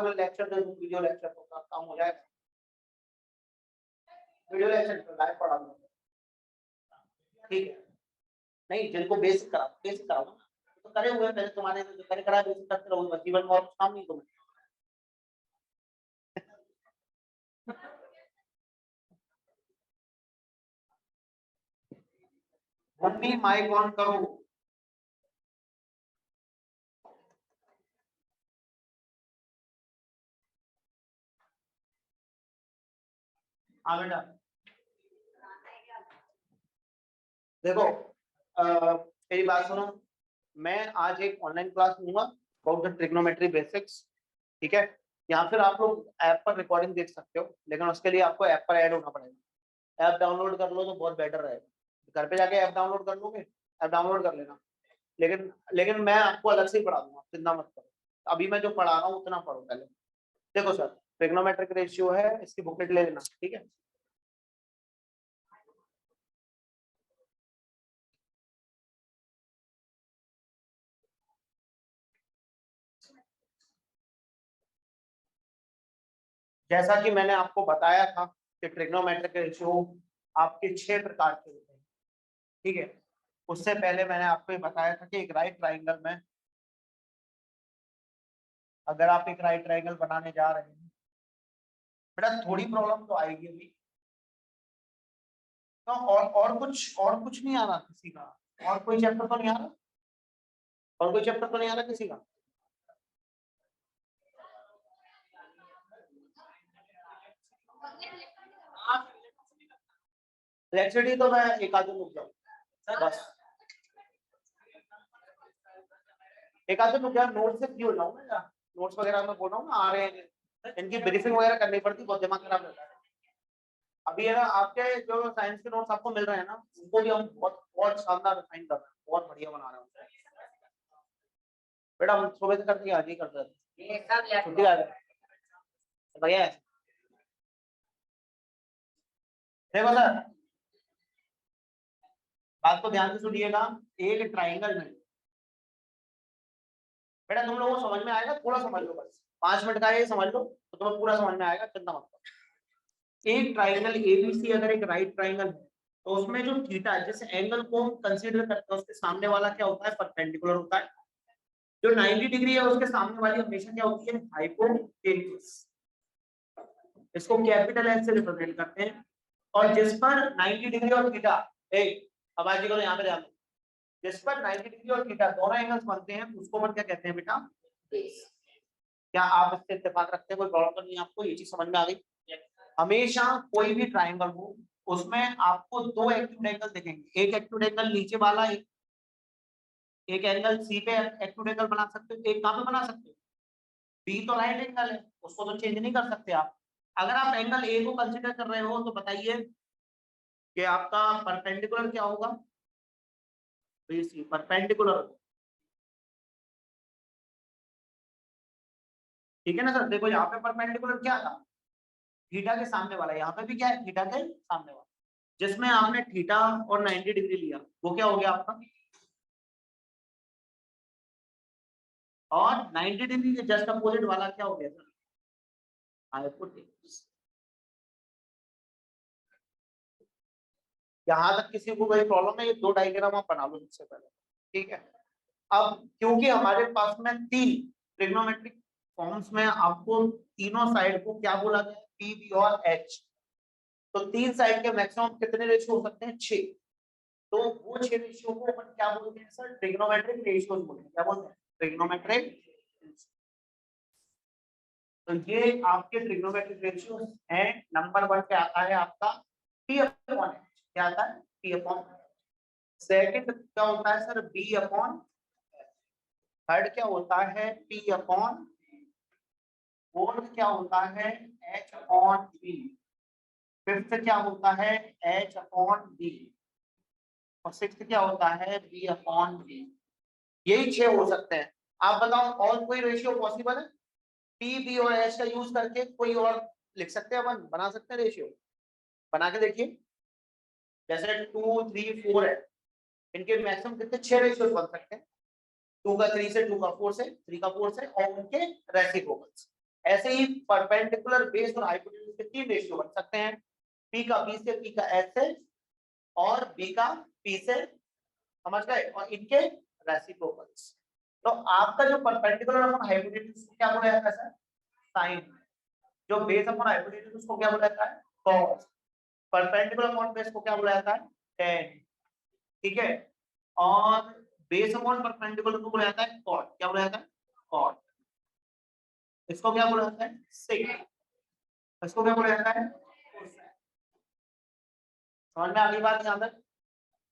मैं लेक्चर दे दूं, video lecture, तो काम हो जाएगा। वीडियो लेक्चर लाइव पढ़ा दूंगा, ठीक है। नहीं, जिनको बेसिक कराऊंगा तो करे हुए पहले, तुम्हारे जो करे करा बेसिक करते रहो, जीवन में और कुछ काम नहीं तुम्हें। मम्मी माइक ऑन करो। हाँ बेटा, देखो मेरी बात सुनो, मैं आज एक ऑनलाइन क्लास लूंगा अबाउट द ट्रिग्नोमेट्री बेसिक्स, ठीक है। या फिर आप लोग ऐप पर रिकॉर्डिंग देख सकते हो, लेकिन उसके लिए आपको ऐप पर ऐड होना पड़ेगा। ऐप डाउनलोड कर लो तो बहुत बेटर रहेगा। घर पे जाके ऐप डाउनलोड कर लोगे, ऐप डाउनलोड कर लेना। लेकिन मैं आपको अलग से ही पढ़ा दूंगा, चिंता मत करो। अभी मैं जो पढ़ा रहा हूँ उतना पढ़ो पहले। देखो सर, ट्रिग्नोमेट्रिक रेशियो है, इसकी बुकलेट ले लेना, ठीक है। जैसा कि मैंने आपको बताया था कि ट्रिग्नोमेट्रिक रेशियो आपके 6 प्रकार के होते हैं, ठीक है। उससे पहले मैंने आपको ये बताया था कि एक राइट ट्राइंगल में, अगर आप एक राइट ट्राइंगल बनाने जा रहे हैं, बेटा थोड़ी प्रॉब्लम तो आएगी अभी तो, और कुछ नहीं आ रहा किसी का, और कोई चैप्टर तो नहीं आ रहा, और कोई चैप्टर तो नहीं आ रहा किसी का। लेक्चर तो मैं एक आधे रुक जाऊँ बस, एक आधे रुक जाऊँ, नोट से फ्री हो जाऊँ ना, नोट्स वगैरह में बोल रहा हूँ ना आ रहे हैं, इनकी ब्रीफिंग वगैरह करनी पड़ती, बहुत दिमाग खराब रहता है। अभी है ना, आपके जो साइंस के नोट्स आपको मिल रहे हैं ना, उनको भी हम बहुत बहुत शानदार रिफाइन कर रहे हैं, बहुत बढ़िया बना रहे हैं। बेटा हम सुबह से करते आज ही करते हैं, छुट्टी आ गई भैया। देखो सर, बात को ध्यान से सुनिएगा। एक ट्राइंगल में बेटा तुम लोगों को समझ में आएगा, थोड़ा समझ लो बस, 5 मिनट का ये समझ लो तो तुम्हें पूरा समझ में आएगा, चिंता मत करो। एक ट्राइंगल एबीसी अगर एक राइट ट्राइंगल है तो उसमें जो थीटा है, जिस एंगल को हम कंसीडर करते हैं, उसके सामने वाला क्या होता है, परपेंडिकुलर होता है। जो 90 डिग्री है उसके सामने वाली हमेशा क्या होती है, हाइपोटेन्यूस। इसको कैपिटल एच से रिप्रेजेंट करते हैं। और जिस पर 90 डिग्री और थीटा, आवाज को यहाँ पे ध्यान दो, जिस पर 90 डिग्री और थीटा दोनों एंगल्स बनते हैं उसको अपन क्या कहते हैं बेटा, बेस। क्या आप इससे इत्तेफाक रखते हैं, कोई प्रॉब्लम तो नहीं आपको, ये चीज समझ में आ गई। हमेशा कोई भी ट्राइंगल हो उसमें आपको 2 एक्यूट एंगल दिखेंगे, एक एक्यूट एंगल नीचे वाला, एक एंगल सी पे एक्यूट एंगल बना सकते हो, एक कहां पे बना सकते हो, बी तो राइट एंगल है, उसको तो चेंज नहीं कर सकते आप। अगर आप एंगल ए को कंसीडर कर रहे हो तो बताइए कि आपका परपेंडिकुलर क्या होगा, बीसी परपेंडिकुलर, ठीक है ना सर। देखो यहाँ पे परपेंडिकुलर क्या था, थीटा के सामने वाला, यहाँ पे भी क्या है, थीटा के सामने वाला। जिसमें आपने थीटा और 90 डिग्री लिया वो क्या हो गया आपका, और 90 डिग्री के जस्ट अपोजिट वाला क्या हो गया सर, हाइपोटेन्यूस। यहाँ तक किसी को कोई प्रॉब्लम है, ये 2 डायग्राम आप बना लो सबसे पहले, ठीक है। अब क्योंकि हमारे पास में 3 ट्रिग्नोमेट्रिक फॉर्म्स में आपको तीनों साइड को क्या बोला गया, पी बी और एच, तो 3 साइड के मैक्सिमम कितने रेशियो हो सकते हैं, 6। तो वो 6 रेशियो को अपन क्या बोलते हैं सर, ट्रिग्नोमेट्रिक रेशियोज बोलते हैं। क्या बोलते हैं, ट्रिग्नोमेट्रिक। तो ये आपके ट्रिग्नोमेट्रिक रेशियोज हैं। नंबर 1 पे आता है आपका P अपॉन H, क्या आता है, P अपॉन। सेकंड क्या होता है सर, B अपॉन। थर्ड क्या होता है, P अपॉन। फोर्थ क्या होता है, H अपॉन B। फिफ्थ क्या होता है, H अपॉन B। और सिक्स्थ क्या होता है, B अपॉन B। यही 6 हो सकते हैं। आप बताओ और कोई रेशियो पॉसिबल है, P B और H का यूज करके कोई और लिख सकते हैं, अपन बना सकते हैं रेशियो, बना के देखिए। जैसे 2 3 4 है, इनके मैक्सिमम कितने 6 रेशियो बन सकते हैं, 2 का 3 से, 2 का 4 से, 3 का 4 से, और उनके रेसिप्रोकल्स। ऐसे ही परपेंडिकुलर बेस और हाइपोटेन्यूज के 3 रेशियो बन सकते हैं, पी का बी से, पी का एस से और बी का पी से, समझ गए, और इनके रेसिप्रोकल्स। तो आपका जो परपेंडिकुलर अपॉन हाइपोटेन्यूज को क्या बोला जाता है सर? साइन। जो बेस अपॉन हाइपोटेन्यूज उसको क्या बोला जाता है? कॉस। परपेंडिकुलर अपॉन बेस को क्या बोला जाता है? टेन। ठीक है, और बेस अपॉन परपेंडिकुलर को बोला जाता है कॉट। क्या बोला जाता है? कॉट। इसको क्या बोला जाता है? सेक। इसको क्या बोला जाता है? समझ में आ गई बात यहां तक?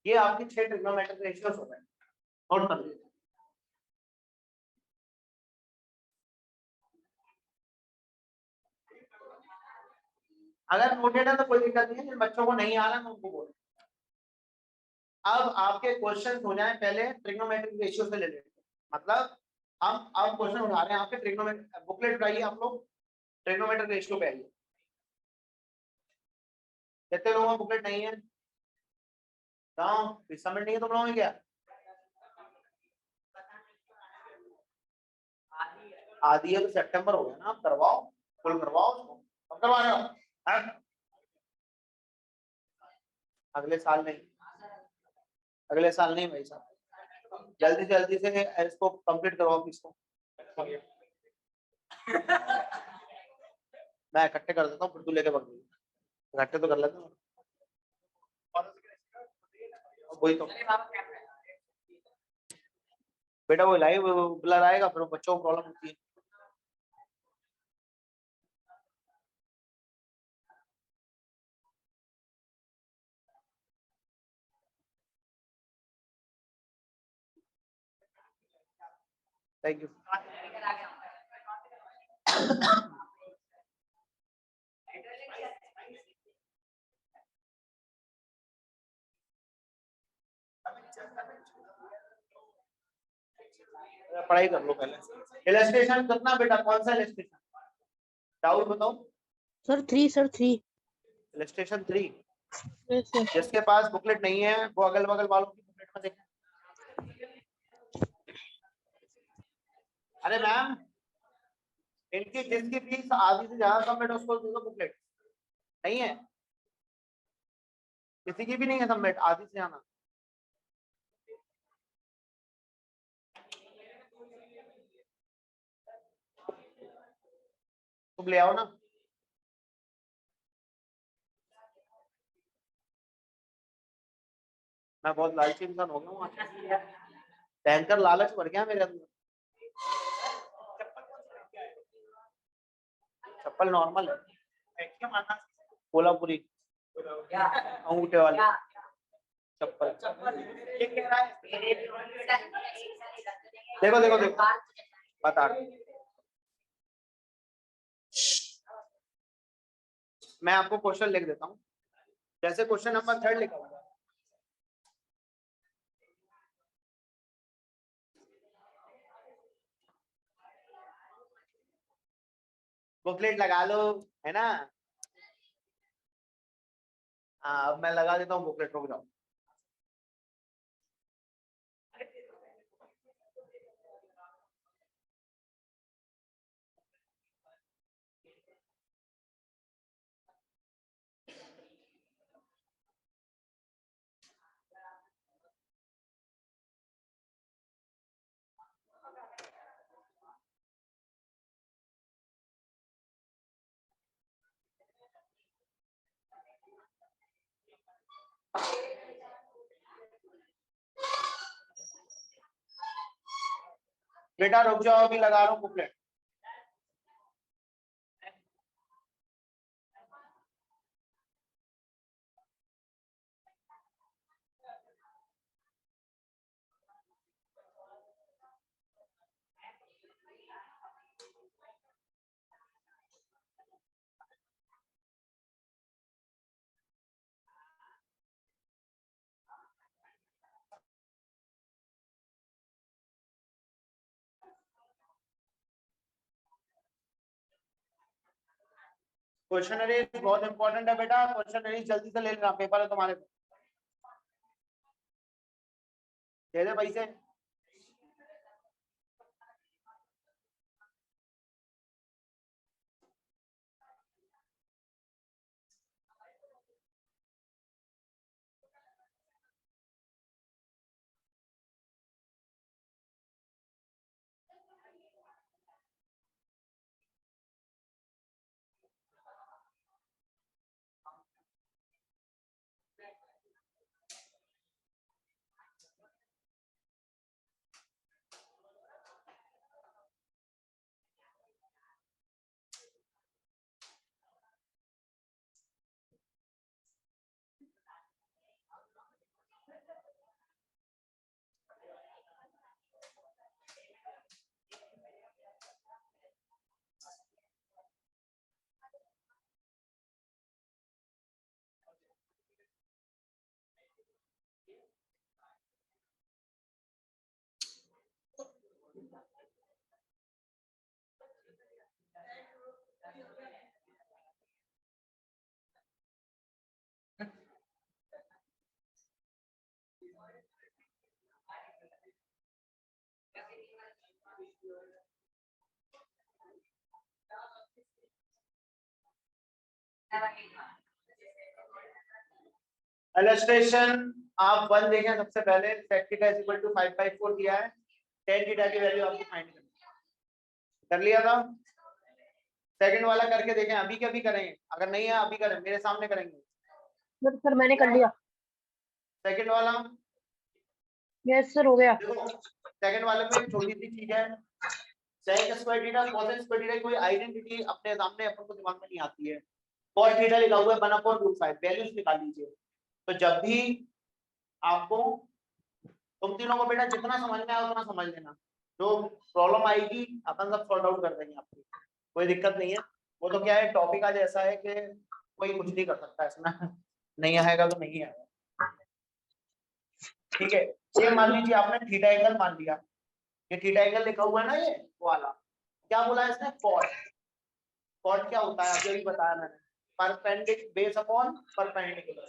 ये आपकी 6 ट्रिग्नोमेट्रिक रेशियोज हो गए, नोट कर लीजिए। अगर नोटेड है तो कोई दिक्कत नहीं है, जिन बच्चों को नहीं आ रहा मैं उनको बोल। अब आपके क्वेश्चन हो जाए पहले ट्रिग्नोमेट्रिक रेशियो से रिलेटेड, मतलब हम अब क्वेश्चन उठा रहे हैं आपके ट्रिग्नोमेट्रिक। बुकलेट उठाइए आप लोग, ट्रिग्नोमेट्रिक रेशियो पे आइए। कितने लोगों को बुकलेट नहीं है? सबमिट नहीं है तुम लोगों में क्या? आधी है तो सितंबर हो गया ना, आप करवाओ, फुल करवाओ उसको। कब करवा रहे हो? अगले साल नहीं, अगले साल नहीं भाई साहब, जल्दी से इसको कंप्लीट करवाओ इसको। मैं इकट्ठे कर देता हूँ, फिर तू लेके भाग जाइए। इकट्ठे तो कर लेता हूँ, वही तो बेटा, वो लाइव ब्लर आएगा, फिर बच्चों को प्रॉब्लम होती है। Thank you. पढ़ाई कर लो पहले। इलस्ट्रेशन करना बेटा, कौन सा इलस्ट्रेशन? डाउट बताओ। Sir 3 sir 3। Illustration 3। Yes sir. जिसके पास बुकलेट नहीं है वो अगल बगल वालों की बुकलेट में देखें। अरे मैम, इनकी जिसकी फीस आधी से ज्यादा सबमिट उसको दे दो बुकलेट। नहीं है किसी की भी नहीं है सबमिट आधी से ज्यादा? तुम ले आओ ना। मैं बहुत लालची इंसान हो गया हूँ आज। टैंकर लालच बढ़ गया मेरे अंदर। चप्पल नॉर्मल है, कोल्हापुरी अंगूठे वाली चप्पल। देखो देखो देखो, बता रहा हूं। मैं आपको क्वेश्चन लिख देता हूँ, जैसे क्वेश्चन नंबर 3 लिखा हुआ है। बुकलेट लगा लो, है ना? हाँ, अब मैं लगा देता हूँ बुकलेट, रुक जाओ। बेटा रुक जाओ, अभी लगा रहा हूँ बुकलेट। क्वेश्चनरी बहुत इंपॉर्टेंट है बेटा, क्वेश्चनरी जल्दी से ले लेना, पेपर है तुम्हारे। दे दे पैसे। इलस्ट्रेशन आप 1 देखें सबसे पहले, sec theta is equal to 5/4 दिया है, tan थीटा की वैल्यू आपको फाइंड करनी है। कर लिया था। सेकंड वाला करके देखें, अभी के अभी करेंगे, अगर नहीं है अभी करें, मेरे सामने करेंगे। सर मैंने कर लिया। सेकंड वाला यस सर हो गया। देखो, सेकंड वाले में एक छोटी सी चीज है, sec square theta cos square theta, कोई आइडेंटिटी अपने सामने अपन को दिमाग में नहीं आती है। cos थीटा लिखा हुआ है 1/√5, वैल्यूज निकाल लीजिए। तो जब भी आपको, तुम तीनों को बेटा जितना समझ में आए उतना समझ लेना, जो प्रॉब्लम आएगी अपन सब सॉर्ट आउट कर देंगे आपकी, कोई दिक्कत नहीं है। वो तो क्या है, टॉपिक आज ऐसा है कि कोई कुछ नहीं कर सकता इसमें, नहीं आएगा तो नहीं आएगा, ठीक है। ये मान लीजिए आपने थीटा एंगल मान लिया, ये थीटा एंगल लिखा हुआ है ना, ये वाला क्या बोला है इसने, कॉट। कॉट क्या होता है अभी बताया मैंने, परपेंडिकुलर बेस अपॉन परपेंडिकुलर।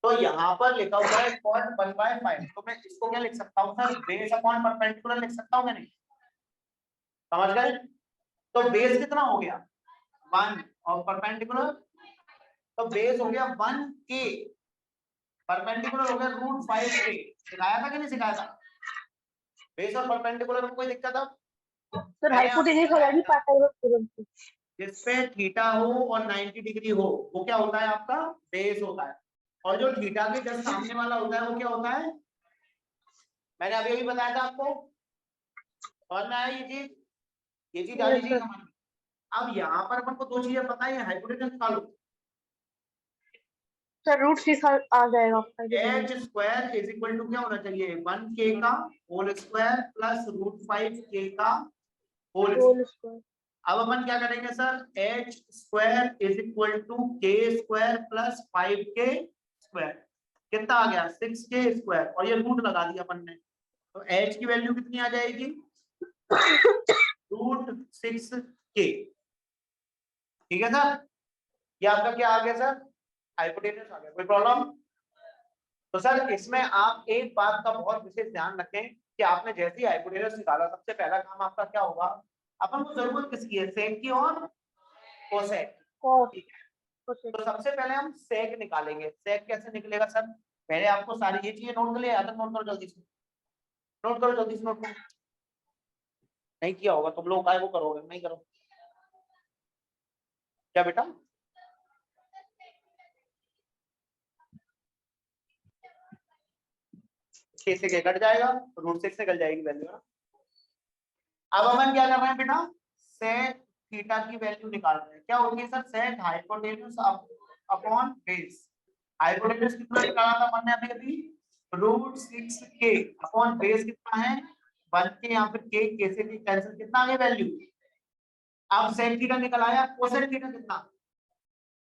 तो यहाँ पर लिखा हुआ है कॉट 1/5, तो मैं इसको क्या लिख सकता हूँ सर, बेस अपॉन परपेंडिकुलर लिख सकता हूँ, मैंने समझ गए। तो बेस कितना हो गया 1 और परपेंडिकुलर, तो बेस हो गया 1k, परपेंडिकुलर हो गया √5k। सिखाया था कि नहीं सिखाया था, बेस और परपेंडिकुलर में कोई दिक्कत अब? सर हाइपोटेन्यूज हो जाएगी पाइथागोरस थ्योरम से। जिसपे थीटा हो और 90 डिग्री हो वो क्या होता है आपका, बेस होता है। और जो थीटा के जस्ट सामने वाला होता है वो क्या होता है, मैंने अभी अभी बताया था आपको, समझ में आया ये चीज आ लीजिए समझ में। अब यहाँ पर अपन को दो चीजें पता है, हाइपोटेन्यूज निकालो। सर √6 आ जाएगा। H square is equal to क्या होना चाहिए, 1k का होल स्क्वायर प्लस √5k का होल होल स्क्वायर। स्क्वायर। अब अपन क्या करेंगे sir, H square is equal to k square plus 5k square, कितना आ गया 6k स्क्वायर, और ये रूट लगा दिया अपन ने, तो h की वैल्यू कितनी आ जाएगी, √6k। ठीक है सर, ये आपका क्या आ गया सर, हाइपोटेन्यूज आ गया। कोई प्रॉब्लम? तो सर इसमें आप एक बात का बहुत विशेष ध्यान रखें कि आपने जैसे ही हाइपोटेन्यूज निकाला, सबसे पहला काम आपका क्या होगा, अपन को जरूरत किसकी है, सेक की और कोसेक। ठीक है, तो सबसे पहले हम सेक निकालेंगे। सेक कैसे निकलेगा सर, पहले आपको सारी ये चीजें नोट कर लिया, याद नोट करो जल्दी से, नोट करो जल्दी से, नोट करो। नहीं किया होगा तुम लोग, काय वो करोगे, नहीं करो क्या बेटा, छह से कट जाएगा, √6 निकल जाएगी वैल्यू ना। अब अपन क्या कर रहे हैं बेटा, सेक थीटा की वैल्यू निकाल रहे हैं। क्या होगी सर, सेक हाइपोटेन्यूज अपॉन बेस। हाइपोटेन्यूज कितना निकाला था हमने अभी अभी, √6k अपॉन बेस कितना है 1k, यहाँ पे k से भी कैंसिल, कितना आ गया वैल्यू। अब सेक थीटा निकल आया, कोसेक थीटा कितना,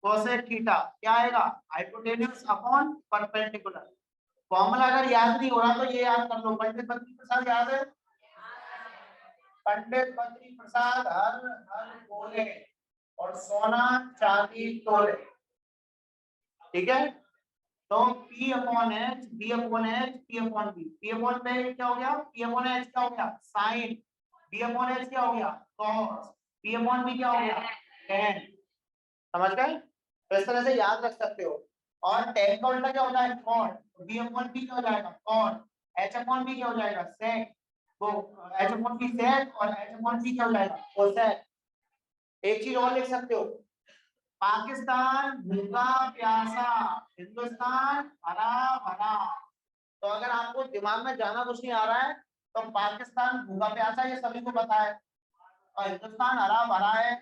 कोसेक थीटा क्या आएगा, हाइपोटेन्यूज अपॉन परपेंडिकुलर। फॉर्मूला अगर याद नहीं हो रहा तो ये याद कर लो, पंडित बद्री प्रसाद याद है, पंडित बद्री प्रसाद हर हर बोले और सोना चांदी तोले। ठीक है, तो P upon H, B upon H, P upon B. P upon पे क्या हो गया, P अपॉन एच क्या हो गया साइन, B अपॉन एच क्या हो गया कॉस, P अपॉन बी क्या हो गया tan। समझ गए, तो इस तरह से याद रख सकते हो। और tan का उल्टा क्या होता है cot, B अपॉन बी क्या हो जाएगा cot, H अपॉन बी क्या हो जाएगा sec, वो H अपॉन बी sec और H अपॉन बी क्या हो जाएगा cosec। एक चीज और लिख सकते हो, पाकिस्तान भूखा प्यासा, हिंदुस्तान हरा भरा। तो अगर आपको दिमाग में जाना कुछ नहीं आ रहा है तो पाकिस्तान भूखा प्यासा ये सभी को पता है, और हिंदुस्तान हरा भरा है,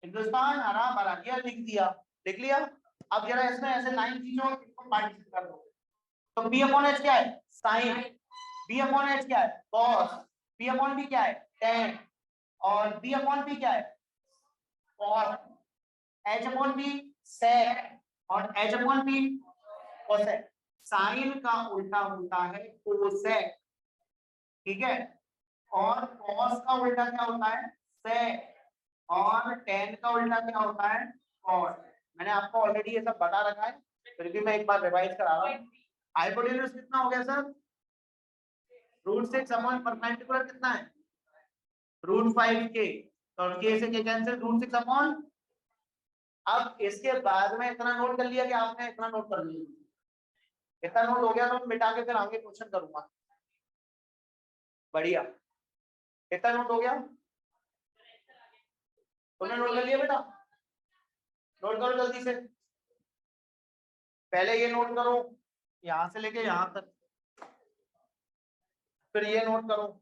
हिंदुस्तान हरा भरा, ये लिख दिया, लिख लिया। अब जरा इसमें ऐसे लाइन खींचो, इसको पार्टिशन कर दो। तो बी अपॉन एच क्या है साइन, बी अपॉन एच क्या है कॉस, बी अपॉन बी क्या है टेन, और बी अपॉन बी क्या है cos, H upon B sec और H upon B cosec. Sine का उल्टा होता है कोसेक, ठीक है, और कॉस का उल्टा क्या होता है सेक, और टेन का उल्टा क्या होता है कॉस। मैंने आपको ऑलरेडी ये सब बता रखा है, फिर भी मैं एक बार रिवाइज करा रहा हूँ। हाइपोटेन्यूज कितना हो गया सर, √6 अपॉन परपेंडिकुलर कितना है √5k, तो k से k कैंसिल, √6 अपॉन अब इसके बाद में इतना नोट कर लिया कि आपने इतना नोट कर लिया, इतना नोट हो गया तो मैं मिटा के फिर आगे क्वेश्चन करूंगा। बढ़िया, इतना नोट हो गया, तुमने नोट कर लिया बेटा, नोट करो जल्दी से। पहले ये नोट करो यहां से लेके यहां तक, फिर ये नोट करो।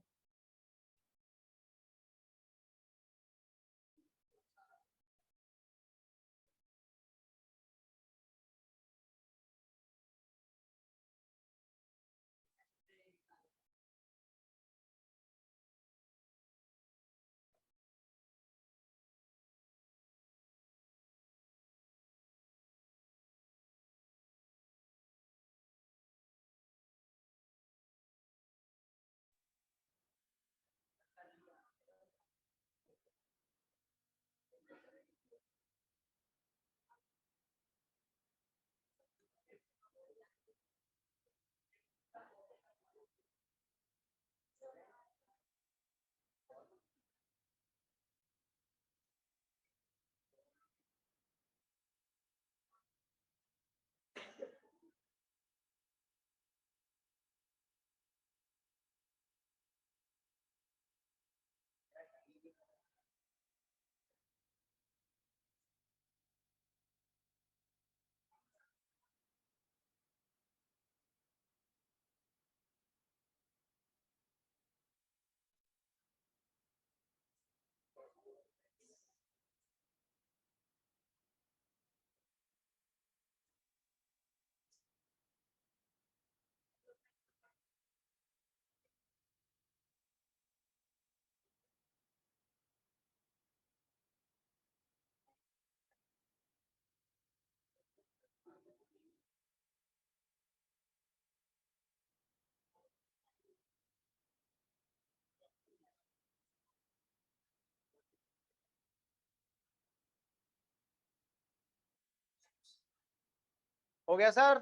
हो गया सर?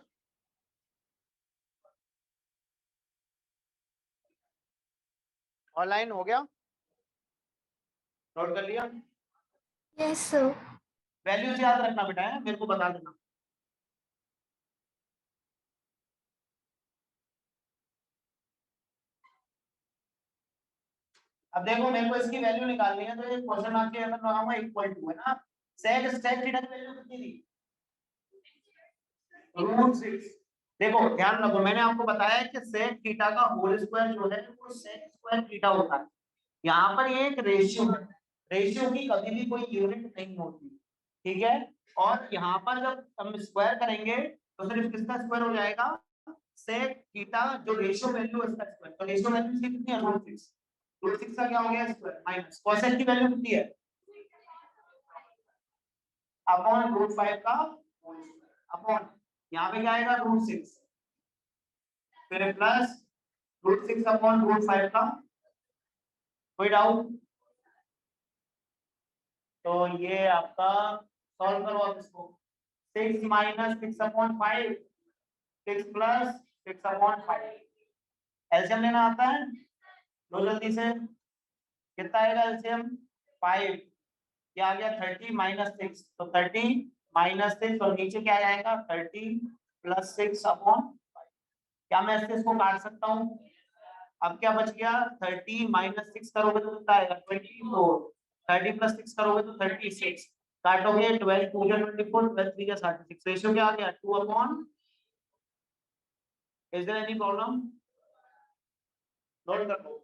ऑनलाइन हो गया, नोट कर लिया? Yes sir. वैल्यूज याद रखना बेटा, है मेरे को बता देना। अब देखो मेरे को इसकी वैल्यू निकालनी है, तो ये क्वेश्चन मार्क के अंदर लगाऊंगा इक्वल टू, है ना? सेक सेक थीटा की वैल्यू कितनी थी? √6। देखो ध्यान रखो, मैंने आपको बताया कि सेक थीटा का होल स्क्वायर जो है वो सेक स्क्वायर थीटा होता है। यहाँ पर ये एक रेशियो है, रेशियो की कभी भी कोई यूनिट नहीं होती, ठीक है? और यहाँ पर जब हम स्क्वायर करेंगे तो सिर्फ किसका स्क्वायर हो जाएगा? सेक थीटा जो रेशियो वैल्यू है इसका स्क्वायर। तो रेशियो वैल्यू इसकी कितनी है? √6। √6 का क्या हो गया? स्क्वायर माइनस कोसेक की वैल्यू कितनी है? अपॉन √5 का अपॉन, यहाँ पे क्या आएगा? √6, फिर प्लस √6 अपॉन √5 का। कोई डाउट? तो ये आपका सॉल्व करो आप इसको। 6 minus 6 upon 5, 6 plus 6 upon 5। LCM लेना आता है? लो जल्दी से, कितना आएगा एलसीएम? 5, क्या आ गया? 30 माइनस 6, तो 30 माइनस 6 और नीचे क्या आएगा? 30 प्लस 6 अपॉन। क्या मैं इससे इसको काट सकता हूँ? अब क्या बच गया? 30 माइनस 6 करोगे तो कितना आएगा? 24। 30 प्लस 6 करोगे तो 36। काटोगे 12 2 जा 24, 12 3 जा 36। रेशियो क्या आ गया? 2 upon. Is there any problem? Note कर लो।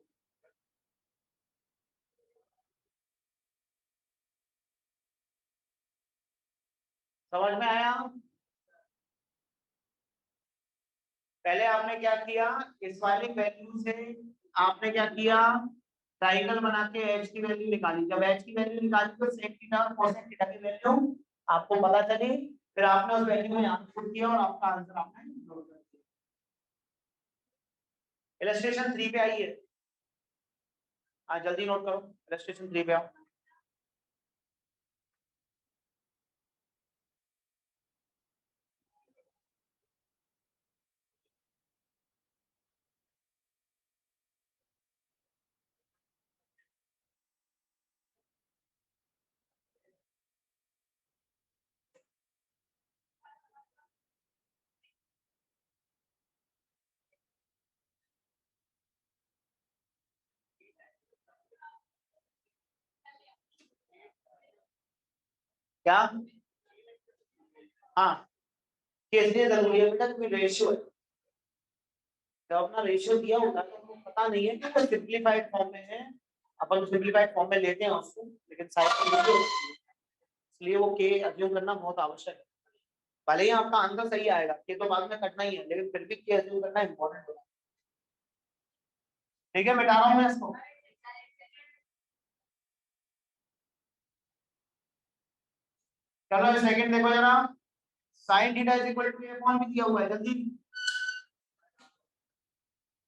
समझ में आया? पहले आपने क्या किया, इस वाली वैल्यू से आपने क्या किया? ट्राइंगल बना के एच की वैल्यू निकाली। जब एच की वैल्यू निकाली तो सेक थीटा और कोसेक थीटा की वैल्यू आपको पता चली, फिर आपने उस वैल्यू में यहाँ पुट किया और आपका आंसर आपने नोट कर दिया। इलस्ट्रेशन 3 पे आइए, हाँ जल्दी नोट करो, इलस्ट्रेशन 3 पे आओ। क्या? हाँ, कैसे जरूरी है बेटा, क्योंकि रेशियो है। जब अपना रेशियो दिया होता है तो हमको पता नहीं है कि वो सिंप्लीफाइड फॉर्म में है, अपन सिंप्लीफाइड फॉर्म में लेते हैं उसको, लेकिन साइड पर लिखे होते हैं। इसलिए वो के अज्यूम करना बहुत आवश्यक है। भले ही आपका आंसर सही आएगा, के तो बाद में कटना ही है, लेकिन फिर भी के अज्यूम करना इंपॉर्टेंट होता है। ठीक है, मिटा रहा हूँ मैं इसको। चलो सेकंड देखो जरा, sine theta is equal to A upon B दिया हुआ है, जल्दी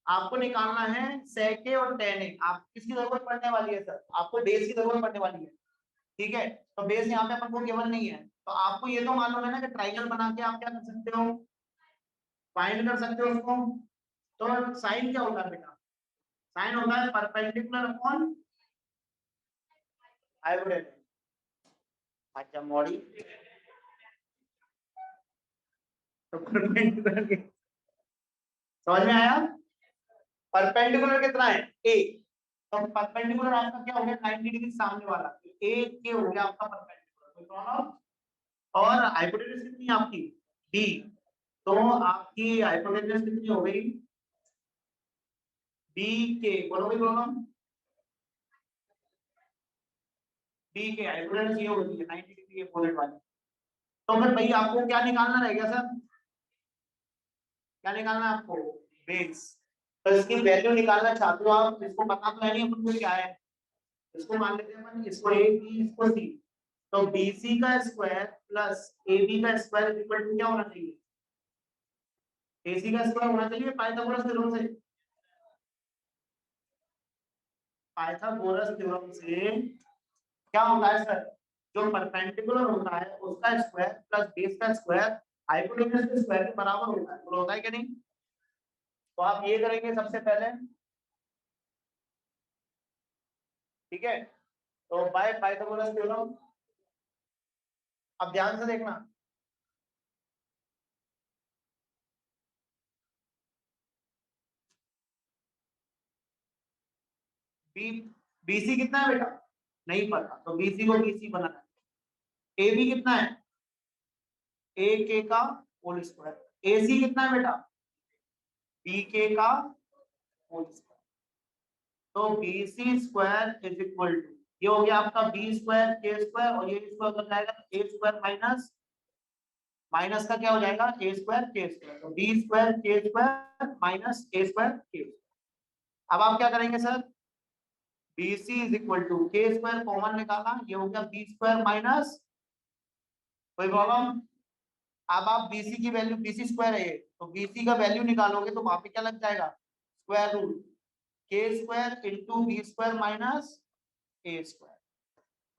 आपको निकालना है sec a और tan a। आप किसकी जरूरत पड़ने वाली है सर? आपको बेस की जरूरत पड़ने वाली है। ठीक है, तो बेस यहाँ पे अपन को केवल नहीं है, तो आपको ये तो मालूम है ना कि ट्राइंगल बना के आप क्या कर सकते हो, फाइंड कर सकते हो उसको। तो साइन क्या होता है बेटा? साइन होता है परपेंडिकुलर अपॉन हाइपोटेन्यूज। अच्छा मॉडी, तो परपेंडिकुलर के समझ में आया? परपेंडिकुलर कितना है? a। तो परपेंडिकुलर आपका क्या हो गया? 90 डिग्री सामने वाला, a के हो गया आपका परपेंडिकुलर, कोई प्रॉब्लम? और हाइपोटेन्यूज कितनी है आपकी? d। तो आपकी हाइपोटेन्यूज कितनी हो गई? d के, बोलो कोई प्रॉब्लम? d के हाइपोटेन्यूज ये होती है 90 डिग्री के अपोजिट वाली। तो फिर भाई आपको क्या निकालना रहेगा सर? क्या निकालना है आपको? बेस। तो इसकी वैल्यू निकालना चाहते हो आप, इसको पता तो है नहीं अपन को क्या है, इसको मान लेते हैं अपन, इसको a b इसको c। तो bc का स्क्वायर प्लस ab का स्क्वायर इक्वल टू क्या होना चाहिए? ac का स्क्वायर होना चाहिए पाइथागोरस थ्योरम से। पाइथागोरस थ्योरम से क्या होता है सर? जो परपेंडिकुलर होता है उसका स्क्वायर प्लस बेस का स्क्वायर हाइपोटेन्यूज के स्क्वायर के बराबर होता है, तो होता है कि नहीं? तो आप ये करेंगे सबसे पहले, ठीक है, तो बाय पाइथागोरस थ्योरम। अब ध्यान से देखना, बी बीसी कितना है बेटा? नहीं पता, तो बीसी को बीसी बनाना है। ए बी कितना है? ए के का होल स्क्वायर। ए सी कितना है बेटा? बी के का होल स्क्वायर। तो B C square is equal to, ये हो गया आपका बी स्क्वायर के स्क्वायर, और ये स्क्वायर बन जाएगा ए स्क्वायर माइनस, माइनस का क्या हो जाएगा? A square K square. तो B square K square minus A square K. अब आप क्या करेंगे sir? B C is equal to K square common निकाला, ये हो गया बी स्क्वायर माइनस, कोई प्रॉब्लम? अब आप बीसी की वैल्यू, बीसी स्क्वायर है ये, तो बीसी का वैल्यू निकालोगे तो वहां पे क्या लग जाएगा? स्क्वायर रूट के square into B square minus A square.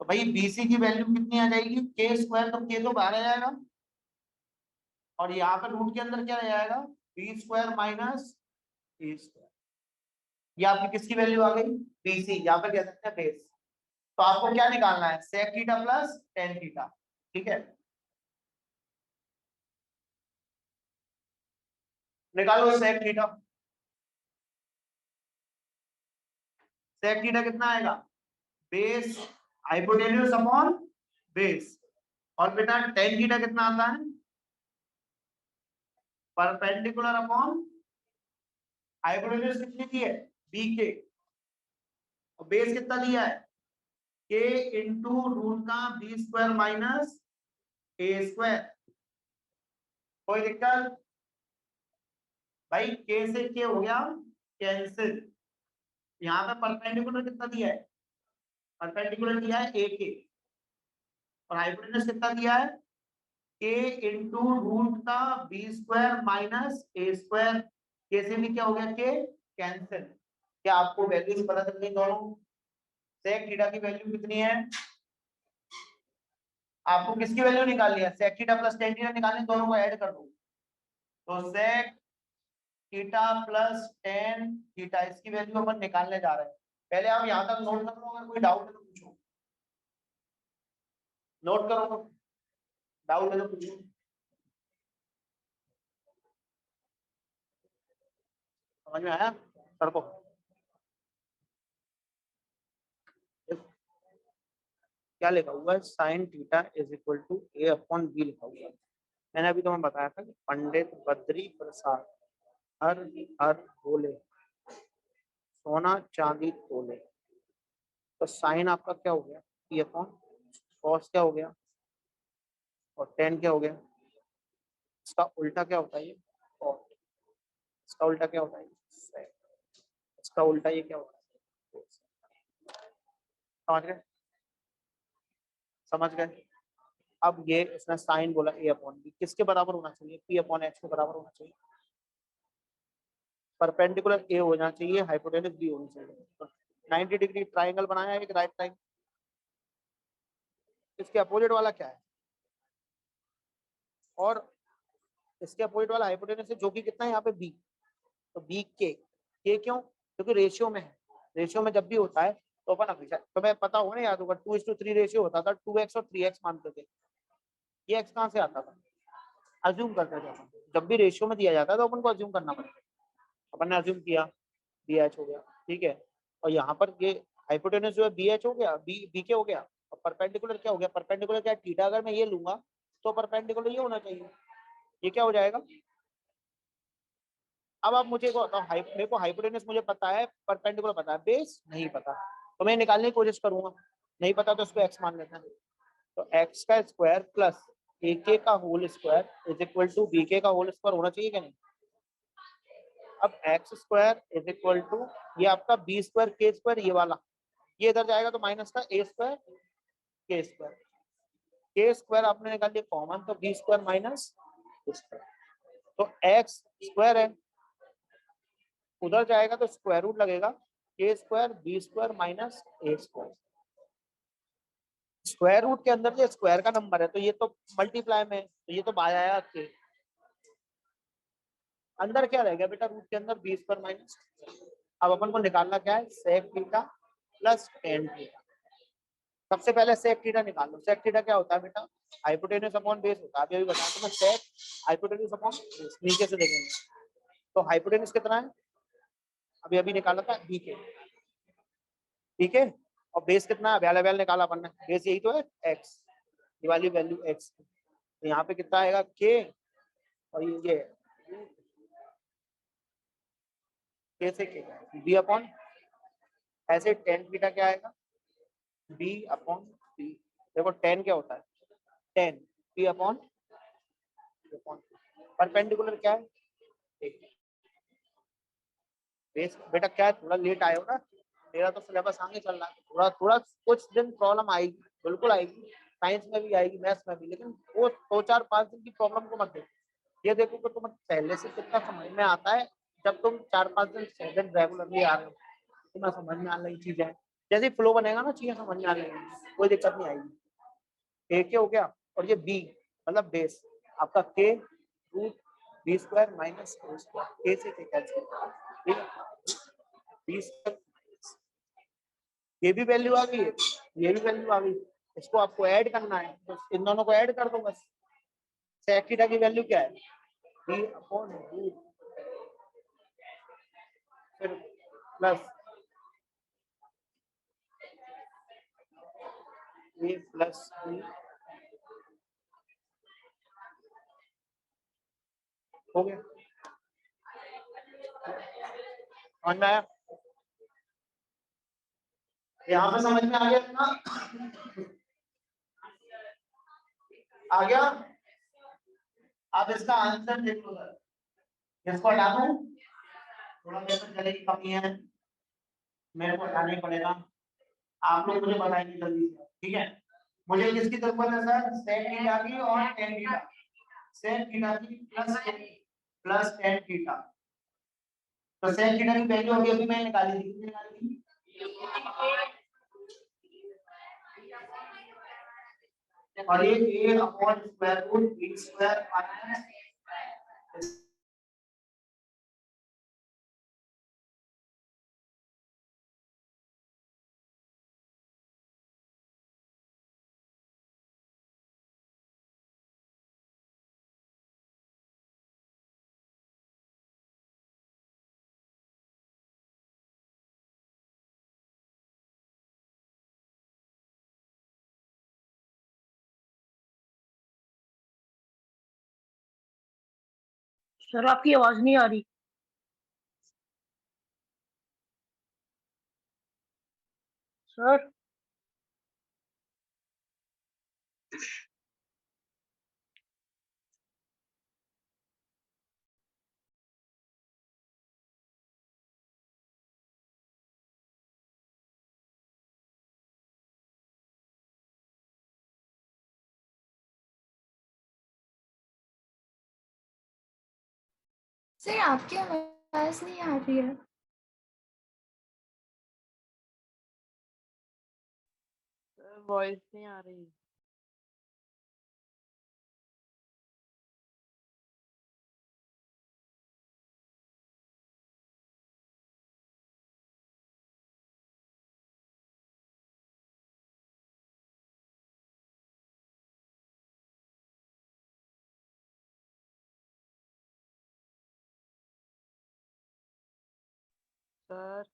तो भाई बीसी की वैल्यू कितनी आ जाएगी? के स्क्वायर, तो के तो बाहर आ जाएगा, और यहाँ पे रूट के अंदर क्या रह जाएगा? B square minus A square. ये आपकी किसकी वैल्यू आ गई? बीसी, यहाँ पे कह सकते हैं बेस। तो आपको क्या निकालना है? Sec theta plus tan theta. ठीक है, निकालो सेक थीटा। सेक थीटा कितना आएगा? Base hypotenuse upon base. और बेटा टेन थीटा कितना आता है? परपेंडिकुलर अपॉन हाइपोटेन्यूज कितनी दी है? बी के, और बेस कितना दिया है? के इंटू रूट का B square minus A square. कोई दिक्कत? भाई के से के हो गया कैंसिल। यहाँ पे परपेंडिकुलर कितना दिया है? परपेंडिकुलर दिया है ए के, और हाइपोटेन्यूज कितना दिया है? के इंटू रूट का B square minus A square. के से भी क्या हो गया? के कैंसिल। क्या आपको वैल्यूज पता चल गई दोनों? सेक थीटा की वैल्यू कितनी है? आपको किसकी वैल्यू निकालनी है? Sec theta plus tan theta निकालनी, दोनों को ऐड कर दो। तो sec theta plus tan theta, इसकी वैल्यू अपन निकालने जा रहे हैं। पहले आप यहाँ तक नोट कर लो, अगर कोई डाउट है तो पूछो। नोट करो, डाउट है तो पूछो। समझ में आया सर को? क्या लिखा हुआ है, sine theta is equal to A upon B लिखा हुआ है। मैंने अभी तुम्हें बताया था कि पंडित बद्री प्रसाद हर हर बोले सोना चांदी तोले। तो साइन आपका क्या हो गया, ई अपॉन कॉस क्या हो गया, और टेन क्या हो गया, इसका उल्टा क्या होता है ये cot। इसका उल्टा क्या होता है sec। इसका उल्टा ये क्या होता है cos। समझ गए, समझ गए। अब ये इसने साइन बोला ए अपॉन बी किसके बराबर होना चाहिए, पी अपॉन एच के बराबर होना चाहिए। परपेंडिकुलर ए होना चाहिए, हाइपोटेनस बी होनी चाहिए। तो 90 डिग्री ट्राइंगल बनाया एक राइट ट्राइंगल, इसके अपोजिट वाला क्या है, और इसके अपोजिट वाला हाइपोटेनस है जो कि कितना है यहाँ पे बी। तो बी के क्यों, क्योंकि रेशियो में है। रेशियो में जब भी होता है तो अपन हमेशा, तुम्हें पता होगा ना, याद होगा 2:3 रेशियो होता था, 2x और 3x मानते थे। ये x कहाँ से आता था, अज्यूम करते थे अपन। जब भी रेशियो में दिया जाता है तो अपन को अज्यूम करना पड़ता है। अपन ने अज्यूम किया बी एच हो गया, ठीक है। और यहाँ पर ये हाइपोटेनस जो है बी एच हो गया, बी के हो गया, और परपेंडिकुलर क्या हो गया, परपेंडिकुलर क्या है थीटा। अगर मैं ये लूंगा तो परपेंडिकुलर ये होना चाहिए, ये क्या हो जाएगा। अब आप मुझे को बताओ, मेरे को हाइपोटेनस मुझे पता है, परपेंडिकुलर पता है, बेस नहीं पता, तो मैं निकालने की कोशिश करूंगा। नहीं पता तो इसको एक्स मान लेते हैं। तो एक्स का स्क्वायर प्लस ए के का whole square is equal to B K का होल स्क्वायर होना चाहिए क्या नहीं। अब X square is equal to ये आपका बी स्क्वायर के स्क्वायर, ये वाला ये इधर जाएगा तो माइनस का ए square K square. K square आपने निकाल लिया कॉमन, तो बी स्क्वायर माइनस स्क्वायर। तो एक्स स्क्वायर है, उधर जाएगा तो स्क्वायर रूट लगेगा, के square B square minus A square. Square root के अंदर जो स्क्वायर का नंबर है तो ये तो मल्टीप्लाई में, तो ये तो बाहर आया के। अंदर क्या रहेगा बेटा, रूट के अंदर बी स्क्वायर माइनस। अब अपन को निकालना क्या है, sec theta plus tan theta. सबसे पहले सेक थीटा निकाल लो। सेक थीटा क्या होता है बेटा, हाइपोटेनस अपॉन बेस होता है। अभी बताया तो मैं, सेक हाइपोटेनस अपॉन बेस, नीचे से देखेंगे। तो हाइपोटेनस कितना है, अभी अभी निकाला था बी के, ठीक है। और बेस कितना है, अवेलेबल निकाला अपन ने, बेस यही तो है एक्स, ये वाली वैल्यू एक्स। तो यहाँ पे कितना आएगा के, और ये के से के बी अपॉन, ऐसे टेन थीटा क्या आएगा बी अपॉन बी। देखो टेन क्या होता है, टेन बी अपॉन परपेंडिकुलर क्या है एक। बेस बेटा क्या है, थोड़ा लेट आए हो ना, मेरा तो सिलेबस आगे चल रहा है, थोड़ा थोड़ा कुछ दिन प्रॉब्लम आएगी, बिल्कुल आएगी, साइंस में भी आएगी, मैथ्स में भी, लेकिन वो 2 4 5 दिन की प्रॉब्लम को मत देखो। ये देखो कि तुम्हें पहले से कितना समझ में आता है। जब तुम 4 5 दिन 6 दिन रेगुलरली आ रहे हो तुम्हें समझ में आने लगी चीजें। जैसे फ्लो बनेगा ना चीजें समझ में आने लगेगी, कोई दिक्कत नहीं आएगी। ए के हो गया, और ये बी मतलब बेस आपका के root B square minus A square, के से के कैंसिल, ठीक है। बी स्क्वायर, ये भी वैल्यू आ गई है, ये भी वैल्यू आ गई। इसको आपको ऐड करना है, तो इन दोनों को ऐड कर दो बस। सेक थीटा की वैल्यू क्या है, बी अपॉन रूट, फिर प्लस ए प्लस बी, हो गया। समझ में आया, यहाँ पे समझ में आ गया ना, आ गया। अब इसका आंसर देखो सर, इसको हटाना है, थोड़ा पेपर चले की कमी है, मेरे को हटाना ही पड़ेगा। आप लोग मुझे बताएंगे जल्दी से, ठीक है। मुझे किसकी जरूरत है सर, सेक थीटा की और टेन थीटा, सेक थीटा की प्लस टेन थीटा। तो सेक थीटा की वैल्यू अभी अभी मैंने निकाली थी, कितनी निकाली थी, और ये A upon square root B square minus sir आपकी आवाज नहीं आ रही। सर सर आपकी आवाज नहीं आ रही है। वॉइस नहीं आ रही। सर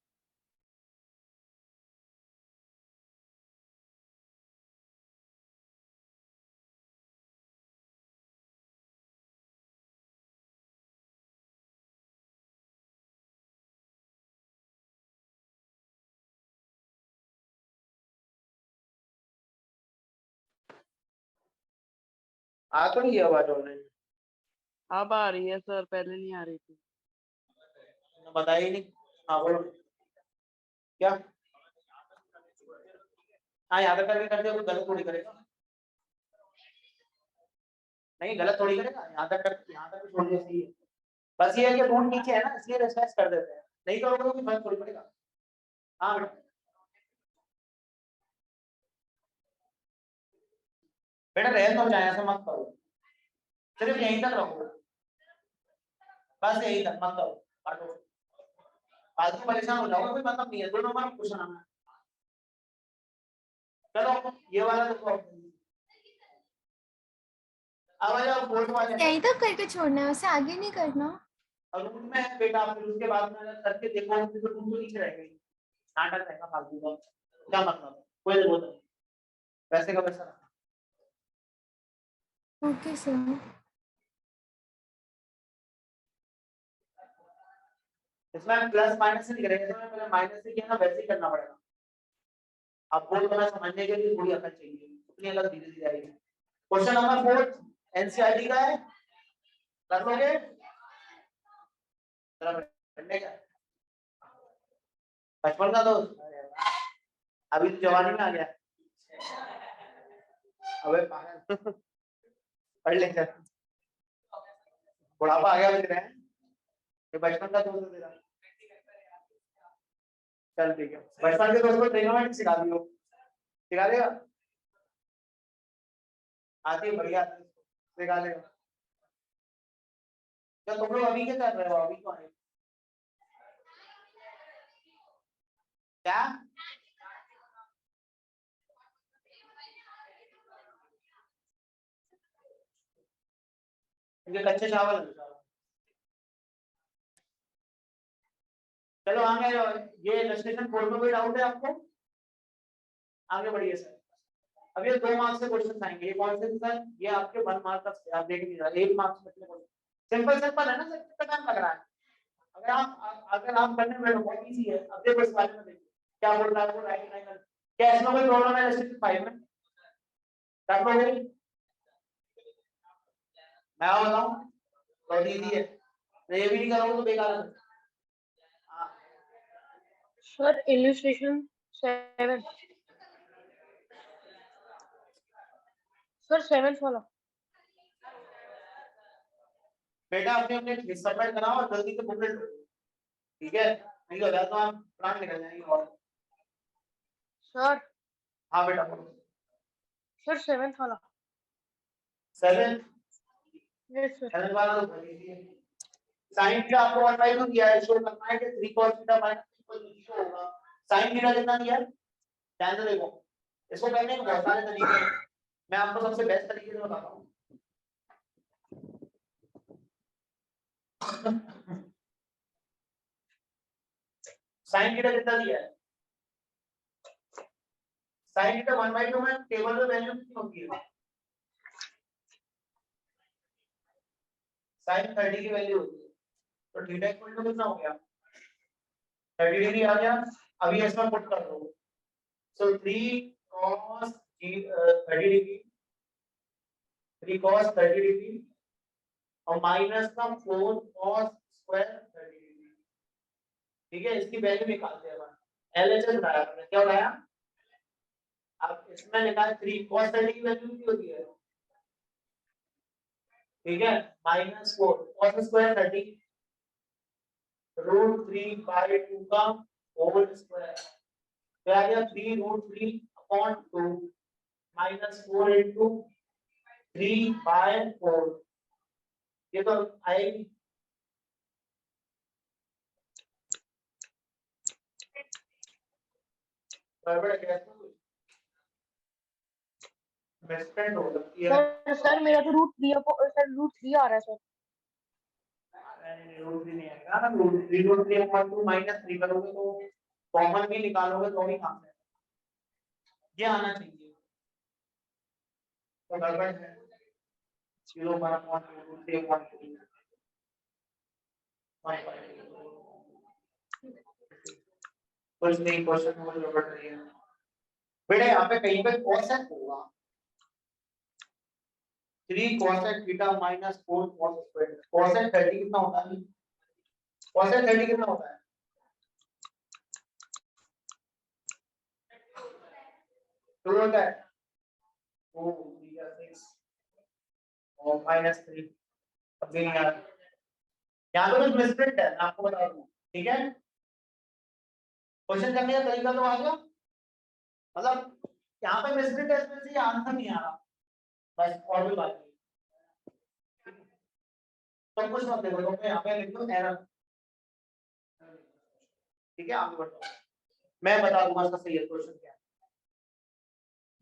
आ तो नहीं है आवाज ऑनलाइन, अब आ रही है सर, पहले नहीं आ रही थी। बताया ही नहीं। हाँ बोलो क्या। हाँ यहाँ तक करके कर दिया, कोई गलत थोड़ी करेगा। नहीं गलत थोड़ी करेगा, यहाँ तक कर, यहाँ तक छोड़ दिया सही है। बस ये है कि फोन नीचे है ना, इसलिए रिफ्रेश कर देते हैं, नहीं करोगे तो कोई फर्क थोड़ी पड़ेगा। हाँ बेटा, बेटा रह तो जाए, ऐसा मत करो, सिर्फ यहीं तक रखो, बस यहीं तक मत करो, काटो। फालतू परेशान हो जाओगे, कोई मतलब नहीं है, 2 नंबर में क्वेश्चन आना है। चलो ये वाला देखो, अब आ जाओ बोर्ड वाले। यहीं तक करके छोड़ना है, उसे आगे नहीं करना। और रूट में है बेटा, फिर उसके बाद में अगर करके देखो तो रूट तो नीचे रह गई, नाटक रहेगा फालतू का, क्या मतलब है? कोई जरूरत नहीं, वैसे का वैसा रखना। Okay sir. इसमें प्लस माइनस से नहीं करेंगे, इसमें पहले माइनस से किया ना, वैसे ही करना पड़ेगा। आपको थोड़ा समझने के लिए थोड़ी अकल चाहिए, उतनी अलग धीरे धीरे आएगी। क्वेश्चन नंबर 4 एनसीईआरटी का है, कर लोगे? जरा पढ़ने का, बचपन का दोस्त, अरे वाह, अभी तो जवानी में आ गया। अबे पागल पढ़ ले कर, बुढ़ापा आ गया लग रहा है, ये बचपन का दोस्त है तेरा। चल ठीक है, बचपन के दोस्त को ट्रिग्नोमेट्री सिखा दियो, सिखा देगा? आती है, बढ़िया आती है, सिखा देगा। क्या तुम लोग अभी क्या कर रहे हो, अभी तो आए क्या? ये कच्चे चावल है। चलो आगे, ये इलस्ट्रेशन बोर्ड में कोई डाउट है आपको? आगे बढ़िए सर। अब ये 2 मार्क्स के क्वेश्चन आएंगे, ये कौन से सर? ये आपके 1 मार्क का, आप देख लीजिए 1 मार्क्स में क्वेश्चन, सिंपल सिंपल है ना सर, कितना टाइम लग रहा है? अगर आप करने बैठो बहुत इजी है। अब देखो इस बारे में देखिए क्या बोल रहा है, वो राइट एंगल, क्या इसमें कोई प्रॉब्लम है इलस्ट्रेशन 5 में? कर लोगे? मैं बताऊं, बहुत इजी है, तो ये भी नहीं करोगे तो बेकार है। हाँ सर इलिस्ट्रेशन 7 सर 7th वाला। बेटा अपने अपने सबमिट कराओ और जल्दी से बुक लो, ठीक है? नहीं हो जाए तो आप प्राण निकल जाएंगे। और सर हाँ बेटा, सर 7th वाला। 7 यस सर। 7 वाला तो भर दीजिए। साइन थीटा आपको 1/2 दिया है, शो करना है कि 3 cos थीटा माइनस 3 होगा। साइन थीटा कितना दिया है ध्यान से देखो, इसको करने के बहुत सारे तरीके हैं, मैं आपको सबसे बेस्ट तरीके से बताता हूँ। साइन थीटा कितना दिया है? साइन थीटा 1/2 में टेबल में वैल्यू कितनी होती है? sin 30 की वैल्यू होती है, तो थीटा इक्वल टू कितना हो गया 30 डिग्री आ गया। अभी इसमें पुट कर दो, सो 3 cos 30 डिग्री 3 cos 30 डिग्री और माइनस का 4 cos स्क्वायर 30 डिग्री। ठीक है, इसकी वैल्यू निकालते हैं अपन। एलएचएस उठाया हमने, क्या उठाया? अब इसमें निकाल 3 cos 30 की वैल्यू कितनी होती है? ठीक है, minus 4 cos square 30 root 3 by 2 का होल स्क्वायर, तो आ गया 3 root 3 upon 2 minus 4 into 3 by 4। ये तो आएगी गड़बड़ है क्या? मिसप्रिंट हो सकती है। सर मेरा तो √3 आ रहा है सर। रूट 3 नहीं आएगा ना, रूट 3 अपॉन 2 माइनस 3 करोगे तो कॉमन भी निकालोगे तो भी काम है, ये आना चाहिए। तो गड़बड़ है 0 पर अपॉन 2 3 अपॉन 3 कुछ नहीं, क्वेश्चन में गड़बड़ नहीं है बेटा। यहाँ पे कहीं पे cosec होगा 3 cosec theta minus 4 cos square. cosec 30 कितना होता है? cosec 30 कितना होता है? 2 होता है। 2 3 6 और माइनस 3। अब भी यार यहाँ पे कुछ मिसप्रिंट है, मैं आपको बता दूं। ठीक है, क्वेश्चन करने का तरीका तो आ गया, मतलब यहाँ पे मिसप्रिंट है, इसमें से ये आंसर नहीं आ रहा, बस और भी बात नहीं। सब कुछ मत देखो, तो यहाँ पे लिख दो एरर। ठीक है, आगे बढ़ो, मैं बता दूंगा इसका सही क्वेश्चन क्या है।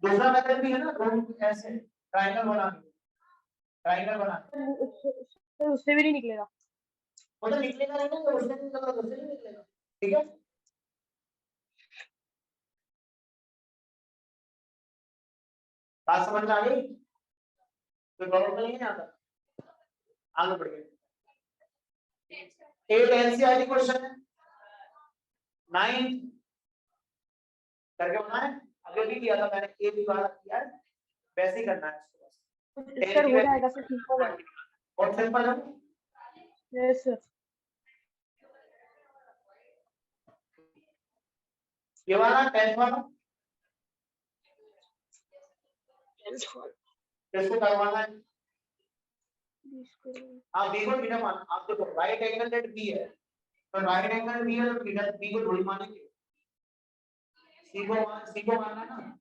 दूसरा मेथड भी है ना, रोड ऐसे ट्रायंगल बना के, ट्रायंगल बना के सर उससे भी नहीं निकलेगा। वो तो निकलेगा नहीं ना, तो उससे नहीं निकलेगा, उससे नहीं निकलेगा। ठीक है, बात समझ में आ गई? कोई प्रॉब्लम नहीं है आता, आगे बढ़िए। एक एनसीईआरटी क्वेश्चन है 9 करके बनाए, अभी भी किया था मैंने, एक भी बार किया है, वैसे ही करना है इसको बस। सर हो जाएगा सर, ठीक होगा। और सिंपल है, यस सर। ये वाला 10 वाला किसको करवाना है? आप देखो थीटा मान, आप देखो राइट एंगल एट बी है, तो राइट एंगल बी है तो थीटा बी को थोड़ी मानेंगे, सी को मानना है ना,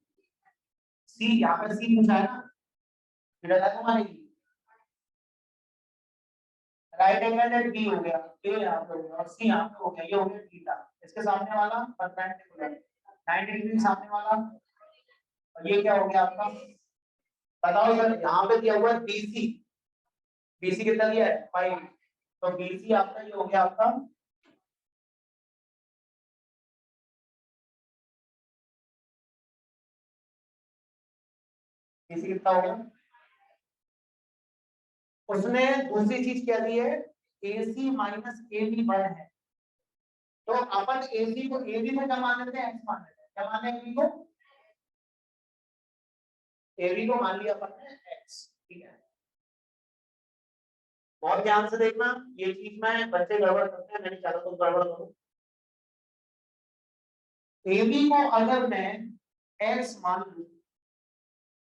सी यहाँ पे सी पूछा है ना, थीटा को मानेगी। राइट एंगल एट बी हो गया, ए यहाँ पे हो गया और सी यहाँ पे हो गया, ये हो गया थीटा। इसके सामने वाला परपेंडिकुलर 90 डिग्री सामने वाला, और ये क्या हो गया आपका? बताओ सर, यहाँ पे दिया हुआ है बीसी, बीसी कितना दिया है 5, तो बीसी आपका ये हो गया आपका बीसी कितना हो गया? उसने दूसरी चीज क्या दी है, AC माइनस AB 1 है, तो अपन AC को AB को क्या मान लेते हैं, x मान लेते हैं। क्या मान लें AB को? AB को मान लिया अपन ने x। ठीक है, बहुत ध्यान से देखना, ये चीज में बच्चे गड़बड़ करते हैं, मैंने चाहा तो गड़बड़ करूं। AB को अगर मैं x मान लूं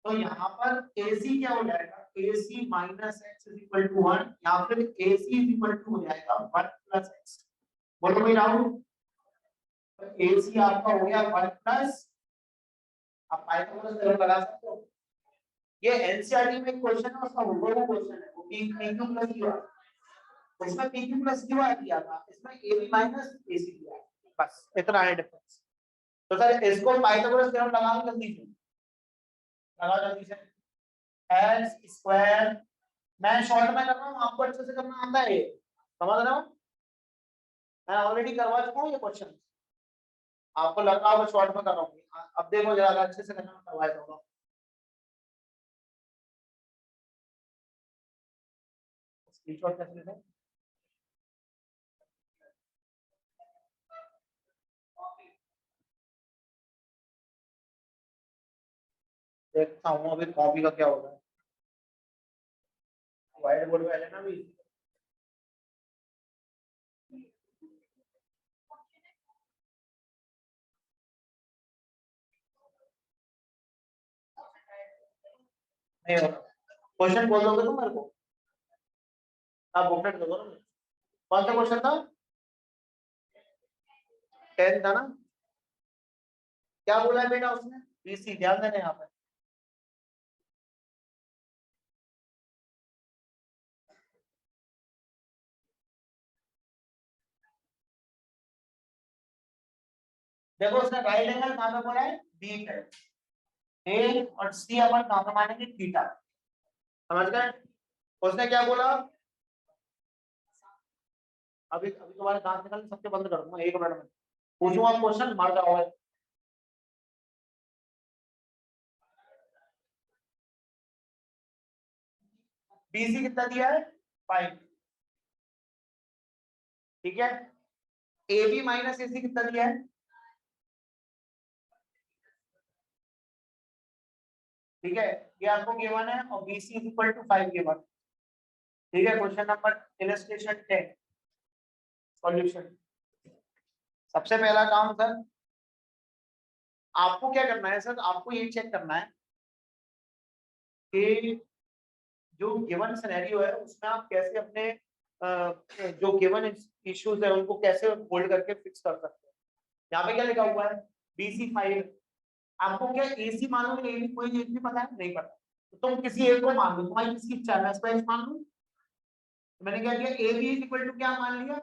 तो यहाँ पर AC क्या हो जाएगा, AC minus X is equal to 1, या फिर AC इज इक्वल टू हो जाएगा 1 प्लस एक्स। बोलो भाई राहुल, तो AC आपका हो गया 1 प्लस, आप पाइथागोरस थ्योरम लगा सकते हो। ये एनसीईआरटी में क्वेश्चन है, उसका वो क्वेश्चन है, वो PQ प्लस क्यू, उसमें PQ प्लस क्यू दिया था, इसमें AB माइनस AC दिया है, बस इतना है डिफरेंस। तो सर इसको पाइथागोरस थ्योरम लगाओ जल्दी से, लगाओ जल्दी से। एक्स स्क्वायर, मैं शॉर्ट में कर रहा हूँ, आपको अच्छे से करना आता है, समझ रहे हो? मैं ऑलरेडी करवा चुका हूँ ये क्वेश्चन, आपको लग रहा होगा शॉर्ट में कर रहा हूँ, अब देखो जरा अच्छे से करना, करवाया होगा। स्क्रीनशॉट कैसे लेते हैं? देखता हूँ अभी कॉपी का क्या होगा। व्हाइट बोर्ड पे लेना भी। नहीं होगा। क्वेश्चन बोल दोगे तुम मेरे को? आप बुकलेट दे दो ना। कौन सा क्वेश्चन था? 10 था ना? क्या बोला है बेटा उसने? बीसी, ध्यान देना यहाँ पे। देखो उसने राइट एंगल कहाँ पे बोला है? बी पे। ए और सी अपन कहाँ पे मानेंगे? थीटा। समझ गए? उसने क्या बोला? अभी अभी तुम्हारे दांत निकल सबके बंद कर दूंगा 1 मिनट में। पूछूंगा क्वेश्चन, मर जाओगे। बीसी कितना दिया है? 5। ठीक है। ए बी माइनस ए सी कितना दिया है? ठीक है, ये आपको गिवन है और BC is equal to 5 given. ठीक है, क्वेश्चन नंबर इलस्ट्रेशन 10 सॉल्यूशन। सबसे पहला काम सर, आपको क्या करना है सर? आपको ये चेक करना है कि जो गिवन सिनेरियो है उसमें आप कैसे अपने जो गिवन इश्यूज है उनको कैसे होल्ड करके फिक्स कर सकते हैं। यहाँ पे क्या लिखा हुआ है? BC 5। आपको क्या AC मालूम है? कोई एक भी पता है? नहीं पता। तो तुम किसी एक को मान लो, तुम्हारी किसकी इच्छा है? मैं इसको H मान लूं। तो मैंने क्या किया? AB इज इक्वल टू क्या मान लिया?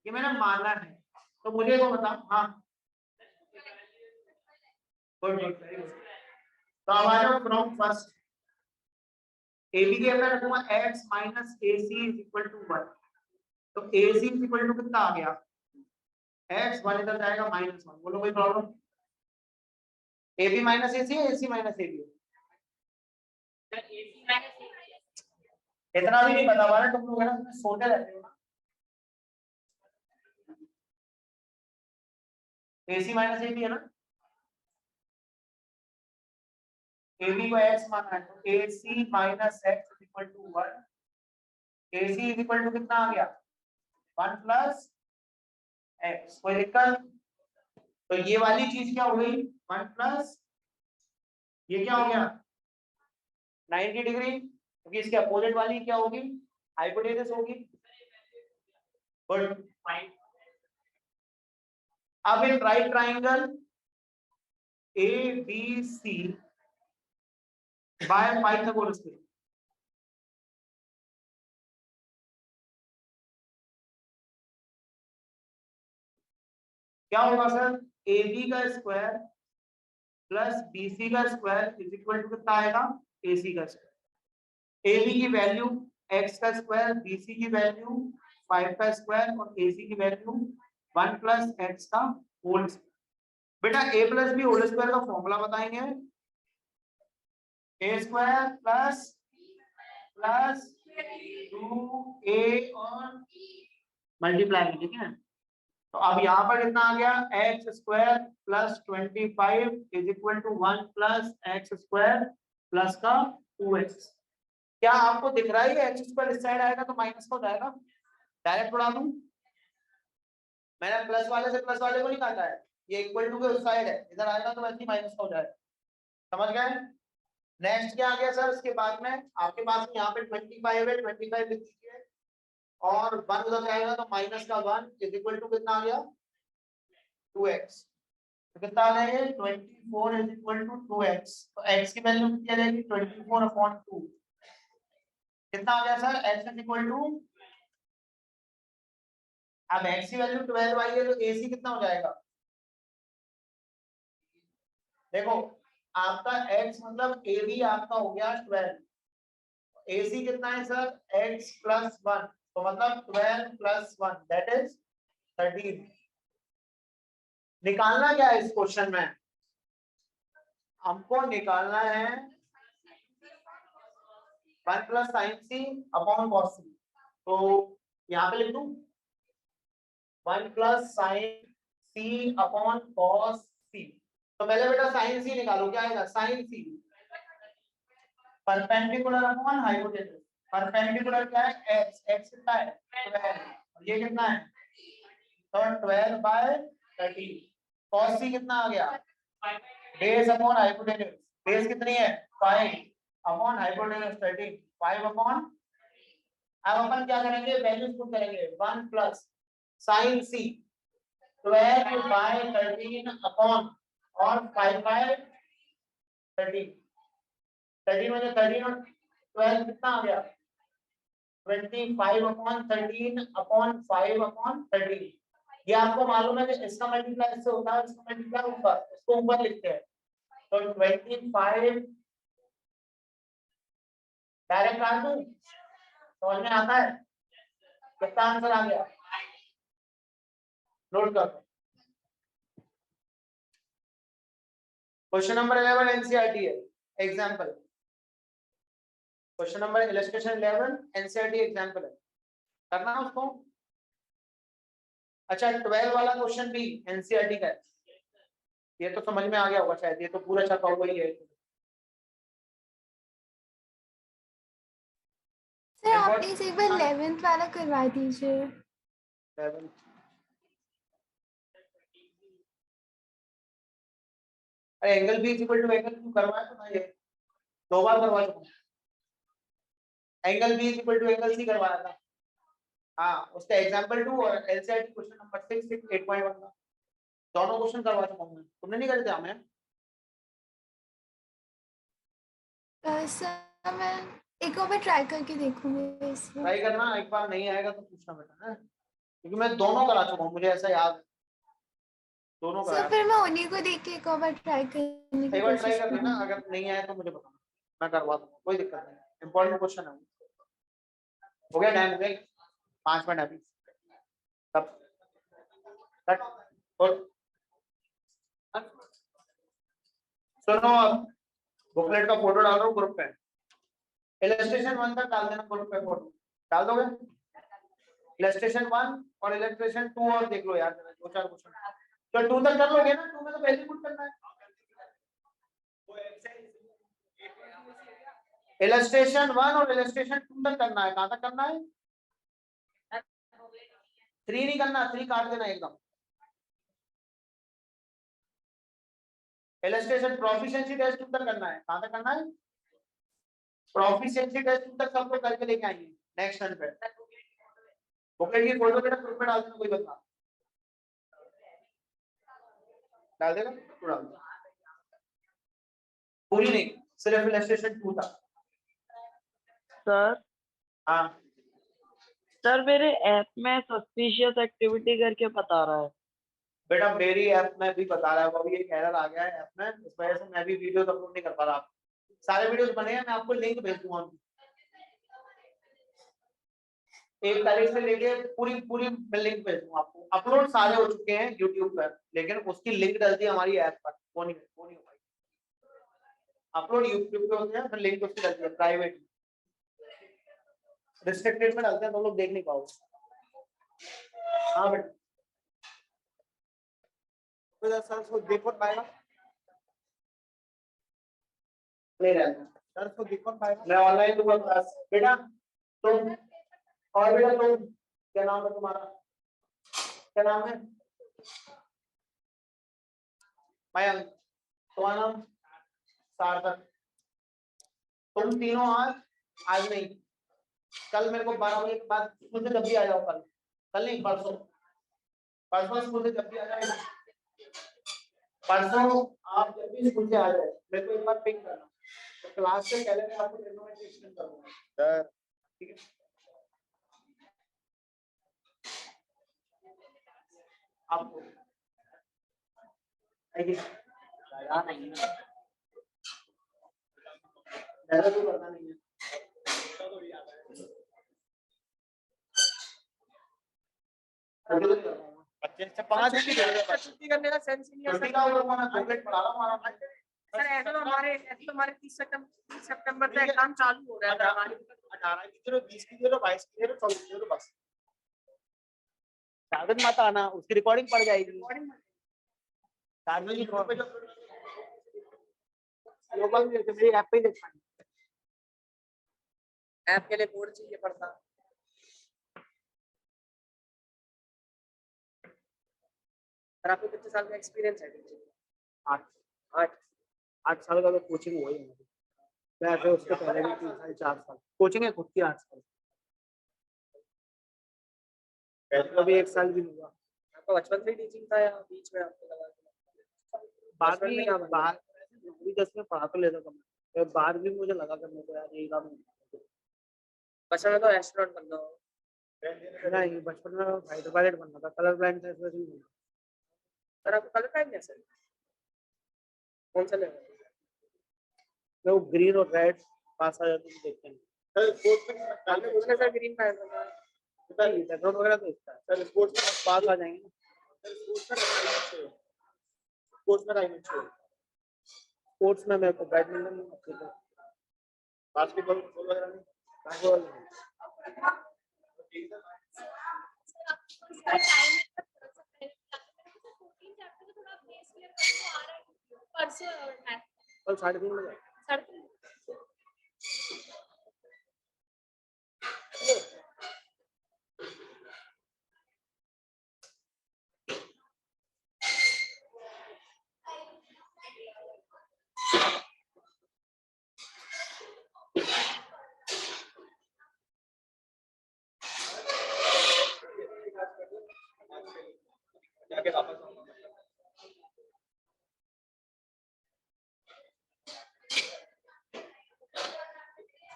ये मैंने माना है। तो मुझे वो बताओ। हाँ, गुड गुड, वेरी गुड। तो अब आ जाओ फ्रॉम फर्स्ट। AB के मैं रखूंगा x minus AC is equal to 1। तो AC इज इक्वल टू कितना आ गया? x 1 इधर जाएगा -1। बोलो कोई प्रॉब्लम? AB माइनस AC है, AC माइनस AB? इतना भी नहीं पता हमारा, तुम लोग है ना, तुम्हें सोते रहते हो ना। AC माइनस AB है ना? AB को x माना है तो AC minus x is equal to 1। AC is equal to कितना आ गया? 1 प्लस x। कोई दिक्कत? तो ये वाली चीज क्या हो गई? 1 प्लस ये क्या हो गया? 90 डिग्री, क्योंकि इसके अपोजिट वाली क्या होगी? हाइपोटेनस होगी। Good, fine. अब in right triangle ABC by Pythagoras theorem, क्या होगा सर? AB का स्क्वायर प्लस BC का स्क्वायर इज इक्वल टू कितना आएगा? AC का स्क्वायर। AB की वैल्यू x का स्क्वायर, BC की वैल्यू 5 का स्क्वायर और AC की वैल्यू 1 प्लस x का होल स्क्वायर। बेटा a plus B whole square का फॉर्मूला बताएंगे। a स्क्वायर प्लस 2a और मल्टीप्लाई में, ठीक है। तो अब यहाँ पर कितना आ गया? X square plus 25 is equal to 1 plus X square plus का 2x। क्या आपको दिख रहा है? एक्स स्क्वायर इस साइड आएगा तो माइनस का हो जाएगा। डायरेक्ट उड़ा दूं? मैंने प्लस वाले से प्लस वाले को नहीं काटा है, ये इक्वल टू के उस साइड है, इधर आएगा तो वैसे ही माइनस का हो जाएगा। समझ गए? नेक्स्ट क्या आ गया सर? उसके बाद में आपके पास में यहाँ पे 25 है, 25 लिख दीजिए और 1 उधर जाएगा तो माइनस का 1 इज इक्वल टू कितना आ गया? 2x। तो कितना आ जाएगा? 24 इज इक्वल टू 2x। तो x की वैल्यू कितनी आ जाएगी? 24/2। कितना आ गया sir? x is equal to, अब x की वैल्यू 12 आई है तो AC कितना हो जाएगा? देखो आपका x मतलब AB आपका हो गया 12, AC कितना है सर? x प्लस 1, तो मतलब 12 प्लस 1 दैट इज 13। निकालना क्या है इस क्वेश्चन में? हमको निकालना है 1 plus sine C upon cos C. तो यहाँ पे लिख दूं 1 plus sine C upon cos C. तो पहले बेटा साइन सी निकालो, क्या आएगा sine C perpendicular upon hypotenuse. Perpendicular क्या है x, x कितना है 12, ये कितना है तो 12/13। cos c कितना आ गया बेस अपॉन हाइपोटेनस, बेस कितनी है 5 अपॉन हाइपोटेनस 13, 5 अपॉन। अब अपन क्या करेंगे वैल्यूज पुट करेंगे 1 प्लस साइन सी 12/13 अपॉन और 5/13। 13 में 13 और 12 कितना आ गया 25 अपॉन 13 अपॉन 5 अपॉन 13। ये आपको मालूम है कि इसका मल्टीप्लाई इससे होता है, इसका मल्टीप्लाई ऊपर, इसको ऊपर लिखते हैं। तो 25 डायरेक्ट काट दूं, समझ में आता है कितना आंसर आ गया नोट कर। क्वेश्चन नंबर 11 एनसीईआरटी है example. Question number illustration 11 NCERT example है, करना है उसको। अच्छा 12 वाला क्वेश्चन भी एनसीईआरटी का है, ये तो समझ में आ गया होगा शायद, ये तो पूरा छपा हुआ ही है। सर आप प्लीज एक बार 11th वाला करवा दीजिए। 11 अरे angle B equal to angle Q करवाया तो ना, ये 2 बार करवा चुका हूं। Angle B equal to angle C करवाया था, हाँ उसका एग्जांपल 2 और एनसीईआरटी क्वेश्चन नंबर 6 8.1 का दोनों क्वेश्चन करवा चुका हूं मैं, तुमने नहीं करे थे हमें। सर मैं एक और बार ट्राई करके देखूंगी इसमें। ट्राई करना, एक बार नहीं आएगा तो पूछना बेटा है, क्योंकि मैं दोनों करा चुका हूं, मुझे ऐसा याद है दोनों सर कराया। फिर मैं उन्हीं को देख के एक और बार ट्राई करने की एक बार ट्राई कोशिश कर लेना, करूंगी। अगर नहीं आया तो मुझे बताना, मैं करवा दूंगा, कोई दिक्कत नहीं। इंपॉर्टेंट क्वेश्चन है। हो गया टाइम, हो गया 5 मिनट अभी तब कट। और सुनो अब बुकलेट का फोटो डाल रहा हूँ ग्रुप पे, इलस्ट्रेशन 1 तक डाल देना ग्रुप पे, फोटो डाल दोगे। इलस्ट्रेशन 1 और इलस्ट्रेशन 2 और देख लो यार, 2-4 क्वेश्चन तो 2 तक कर लोगे ना, 2 में तो पहले पुट करना है। इलस्ट्रेशन 1 और इलस्ट्रेशन 2 तक करना है, कहां तक करना है 3 नहीं करना, 3 काट देना एकदम। इलस्ट्रेशन प्रोफिशिएंसी टेस्ट 2 तक करना है, कहां तक करना है प्रोफिशिएंसी टेस्ट 2 तक सबको करके लेके आएंगे नेक्स्ट टर्न पे। बुकलेट की फोटो बेटा ग्रुप पे डाल देना, कोई बता डाल देगा तो डाल दो, पूरी नहीं सिर्फ इलस्ट्रेशन 2 तक। सर हाँ सर मेरे ऐप में सस्पिशियस एक्टिविटी करके बता रहा है। बेटा मेरी ऐप में भी बता रहा है, वो अभी एक एरर आ गया है ऐप में, इस वजह से मैं भी वीडियोस अपलोड नहीं कर पा रहा। सारे वीडियोस बने हैं, मैं आपको लिंक भेज दूंगा उनकी। 1 तारीख से लेके पूरी पूरी मैं लिंक भेज दूंगा आपको। अपलोड सारे हो चुके हैं यूट्यूब पर, लेकिन उसकी लिंक डल दी हमारी ऐप पर, वो नहीं हो पाई। अपलोड यूट्यूब पे होते हैं, फिर लिंक उसकी डलती है प्राइवेट, रिस्ट्रिक्टेड में डालते हैं तो लोग देख नहीं पाओगे। हाँ बेटा सर उसको देख कौन पाएगा, नहीं रहना सर उसको देख कौन पाएगा, मैं ऑनलाइन दूंगा क्लास। बेटा तुम और बेटा तुम क्या नाम है तुम्हारा, क्या नाम है मयंक, तुम्हारा नाम सार्थक। तुम तीनों आज नहीं, कल मेरे को 12 बजे के बाद स्कूल से जब भी आ जाओ, कल नहीं परसों, परसों स्कूल से जब भी आ जाए, परसों आप जब भी स्कूल से आ जाए मेरे को एक बार पिक करना, तो क्लास से पहले मैं आपको इन्फॉर्मेशन करूंगा सर, ठीक है। आपको नहीं है, ज़्यादा तो करना नहीं है। अच्छे से 5 छुट्टी करने का सेंस ही नहीं है। छुट्टी का होगा, मैं बुकलेट पढ़ा रहा हूं, सर ऐसे तो हमारे 30 सितंबर से एग्जाम चालू हो रहा है हमारे। 18 की दे दो, 20 की दे दो, 22 की दे दो, 24 की दे दो, बस। साधन मत आना, उसकी रिकॉर्डिंग पड़ जाएगी। साधन की ग्रुप पे जो ग्लोबल में मेरी ऐप पे ही देख पाएंगे। ऐप के लिए कोड चाहिए पड़ता। सर आपको कितने साल का एक्सपीरियंस है टीचिंग? 8 8 साल का तो कोचिंग हुआ ही है। वैसे उसके पहले भी 3 साल 4 साल कोचिंग है खुद की 8 साल। पहले तो भी 1 साल भी नहीं हुआ। आपका बचपन से ही टीचिंग था या बीच में आपको लगा? बाद बचपन में में क्या बना? बाद 9वीं 10वीं में पढ़ा तो लेता था मैं, बाद में मुझे लगा करने को यार यही काम बचपन में तो एस्ट्रोनॉट बनना हो। नहीं, बचपन में फाइटर पायलट बनना था, कलर ब्लाइंड था इसलिए नहीं बना। सर आपको कलर टाइम कैसे? कौन सा लेवल? मैं वो ग्रीन और रेड पास आ जाते हैं देखते हैं। सर स्पोर्ट्स में आपने पूछना सर ग्रीन का आंसर था। पता नहीं बैकग्राउंड वगैरह तो इसका है। सर स्पोर्ट्स में पास आ जाएंगे। सर स्पोर्ट्स में टाइम अच्छे स्पोर्ट्स में मेरे को बैडमिंटन में अच्छे थे। बास्केटबॉल वगैरह नहीं, बास्केटबॉल नहीं। कल 3:30 बजे जाके वापस आऊंगा।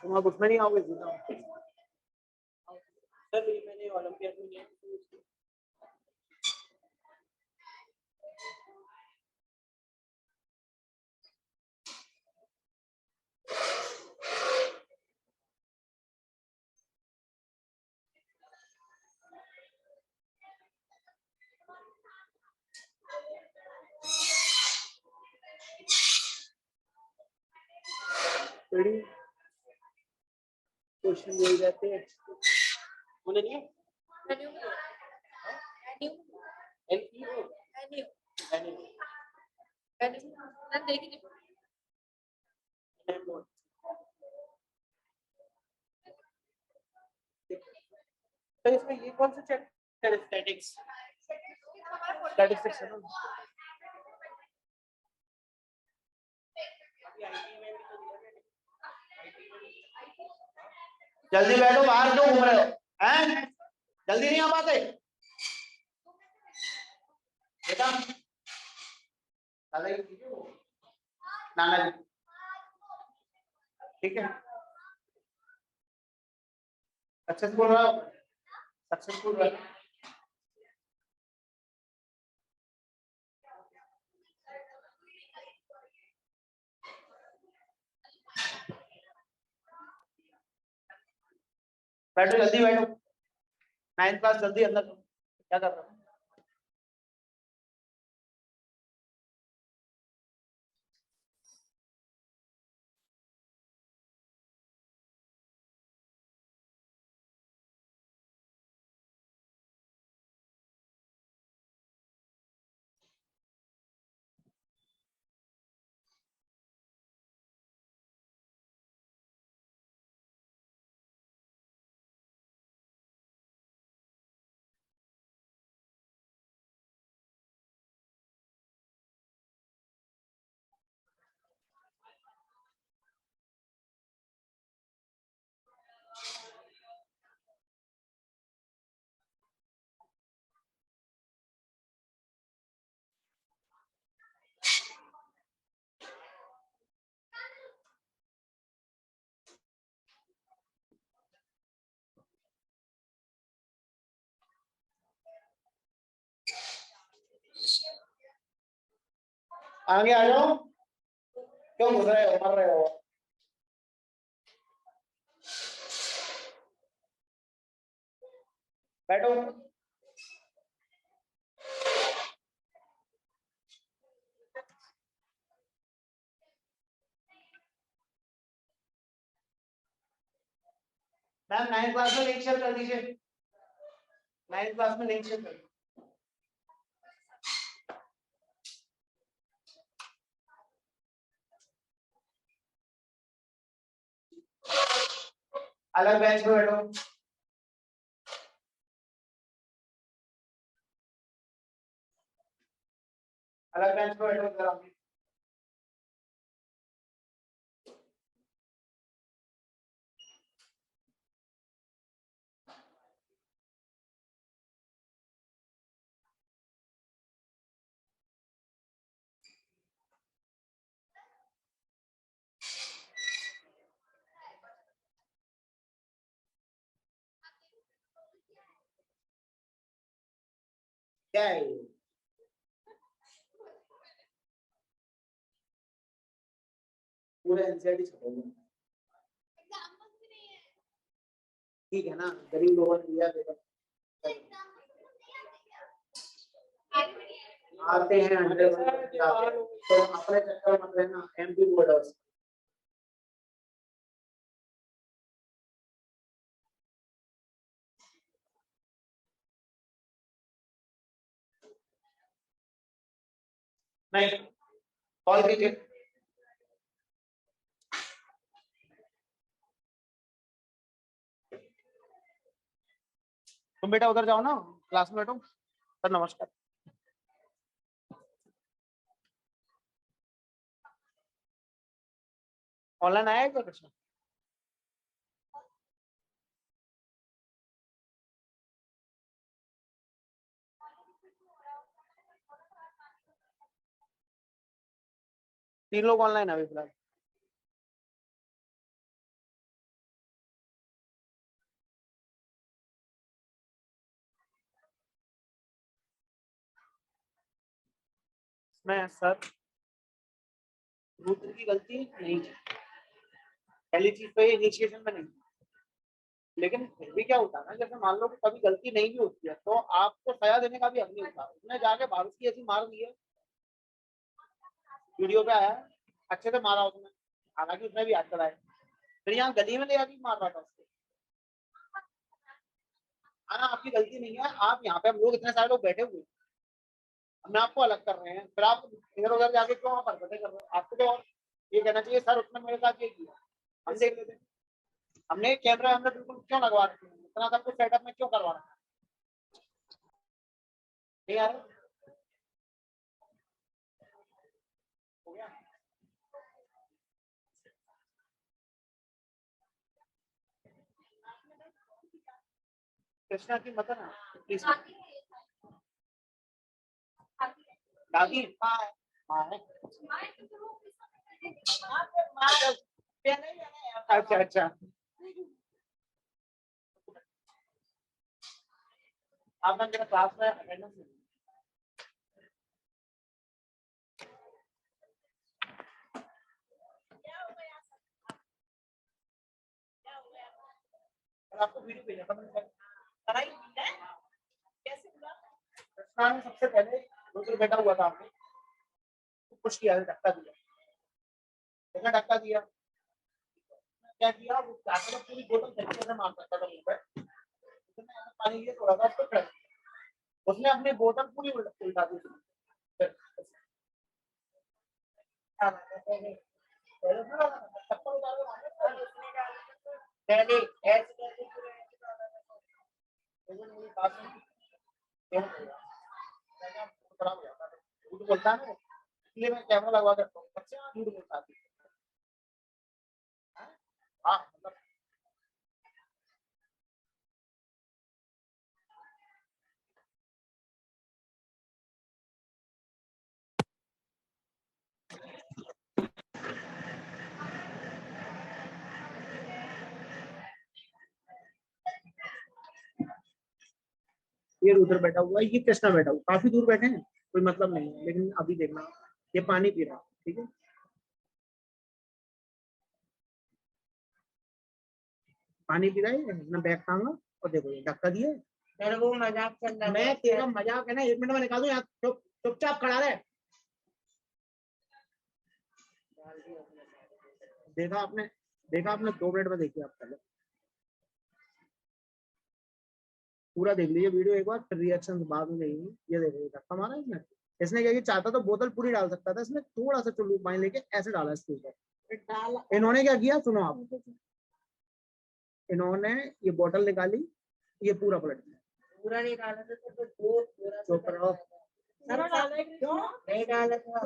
तुम अब उसमें नहीं आओगे जीता सर मैंने ओलंपियाड में नहीं क्वेश्चन ले जाते हैं उन्हें नहीं तो इसमें ये कौन सा चैप्टर है? स्टैटिस्टिक्स है ना। जल्दी बैठो, बाहर क्यों घूम रहे हो हैं? जल्दी नहीं आ पाते बेटा? दादाजी नाना जी ठीक है। सक्सेसफुल रहो, सक्सेसफुल रहो। बैठो जल्दी बैठो, 9th क्लास जल्दी अंदर क्या कर रहे हो? आगे आ जाओ, क्यों घुस रहे हो, मर रहे हो? बैठो। मैम 9th क्लास में लिंक शेयर कर दीजिए, 9th क्लास में लिंक शेयर कर दीजिए। अलग बेंच पे बैठो, अलग बेंच पे बैठो इधर आओ। क्या है ये? पूरा एनसीईआरटी छपोगे, ठीक है ना, गरीब लोगों ने दिया पेपर, आते हैं 100 तो अपने चक्कर मत लेना, एमपी बोर्ड नहीं कॉल कीजिए। तुम बेटा उधर जाओ ना, क्लास में बैठो। सर नमस्कार। ऑनलाइन आया है क्या कुछ? 3 लोग ऑनलाइन अभी फिलहाल। मैं सर रुद्र की गलती नहीं थी, पहली चीज तो ये इनिशिएशन में नहीं थी। लेकिन फिर भी क्या होता है ना, जैसे मान लो कि कभी गलती नहीं भी होती है तो आपको सजा देने का भी हक नहीं होता। उसने जाके बारिश की ऐसी मार दी है, वीडियो पे आया है, अच्छे से मारा उसने, हालांकि उसने भी हाथ चलाया, फिर यहाँ गली में ले आके मार रहा था उसको। हाँ आपकी गलती नहीं है, आप यहाँ पे हम लोग इतने सारे लोग बैठे हुए हैं, हमने आपको अलग कर रहे हैं, फिर आप इधर उधर जाके क्यों आप हरकतें कर रहे हो? आपको तो और ये कहना चाहिए सर उसने मेरे साथ ये किया, हम देख लेते। हमने कैमरा हमने बिल्कुल क्यों लगवा रखे हैं, इतना सब कुछ सेटअप में क्यों करवा रखा है? नहीं यार हो गया। कृष्णा की मदन है प्लीज। दादी माँ है। अच्छा अच्छा आपने मेरे क्लास में अटेंडेंस नहीं दी। और आपको वीडियो भेजा था मैंने कराई कैसे हुआ? कृष्णा ने सबसे पहले रुद्र बैठा हुआ था, आपने पुश किया, धक्का दिया, देखा धक्का दिया, क्या किया वो चाहता था पूरी बोतल तरीके से मार सकता था मुंह पे, उसने पानी लिए थोड़ा सा उसको फेंक, उसने अपनी बोतल पूरी उल्टा दी। चप्पल उतार के मारे पहले ऐसे करके पूरे ऐसे लेकिन मेरी बात नहीं खराब हो जाता है, झूठ बोलता है ना, इसलिए मैं कैमरा लगवा के रखता हूँ, बच्चे ना झूठ बोलता है। हाँ मतलब ये उधर बैठा हुआ है, ये कृष्णा बैठा हुआ, काफी दूर बैठे हैं, कोई मतलब नहीं है, लेकिन अभी देखना ये पानी पी रहा है, ठीक है, पानी पी रहा है, अपना बैग टांगा और देखो ये धक्का दिया। मेरे को मजाक चल रहा है, मैं तेरा मजाक है ना, 1 मिनट में निकाल दूं, यहाँ चुपचाप खड़ा रहे। देखा आपने 2 मिनट में देखिए आप पहले। पूरा देख लीजिए वीडियो एक बार, फिर रिएक्शन बाद में देंगे। ये देखो ये धक्का मारा इसने क्या किया, चाहता तो बोतल पूरी डाल सकता था, इसने थोड़ा सा चुल्लू पानी लेके ऐसे डाला इसके ऊपर। इन्होंने क्या किया सुनो आप, इन्होंने ये बोतल निकाली, ये पूरा पलट दिया। पूरा नहीं डाला था तो दो पूरा चुप रहो। क्यों नहीं डाला था?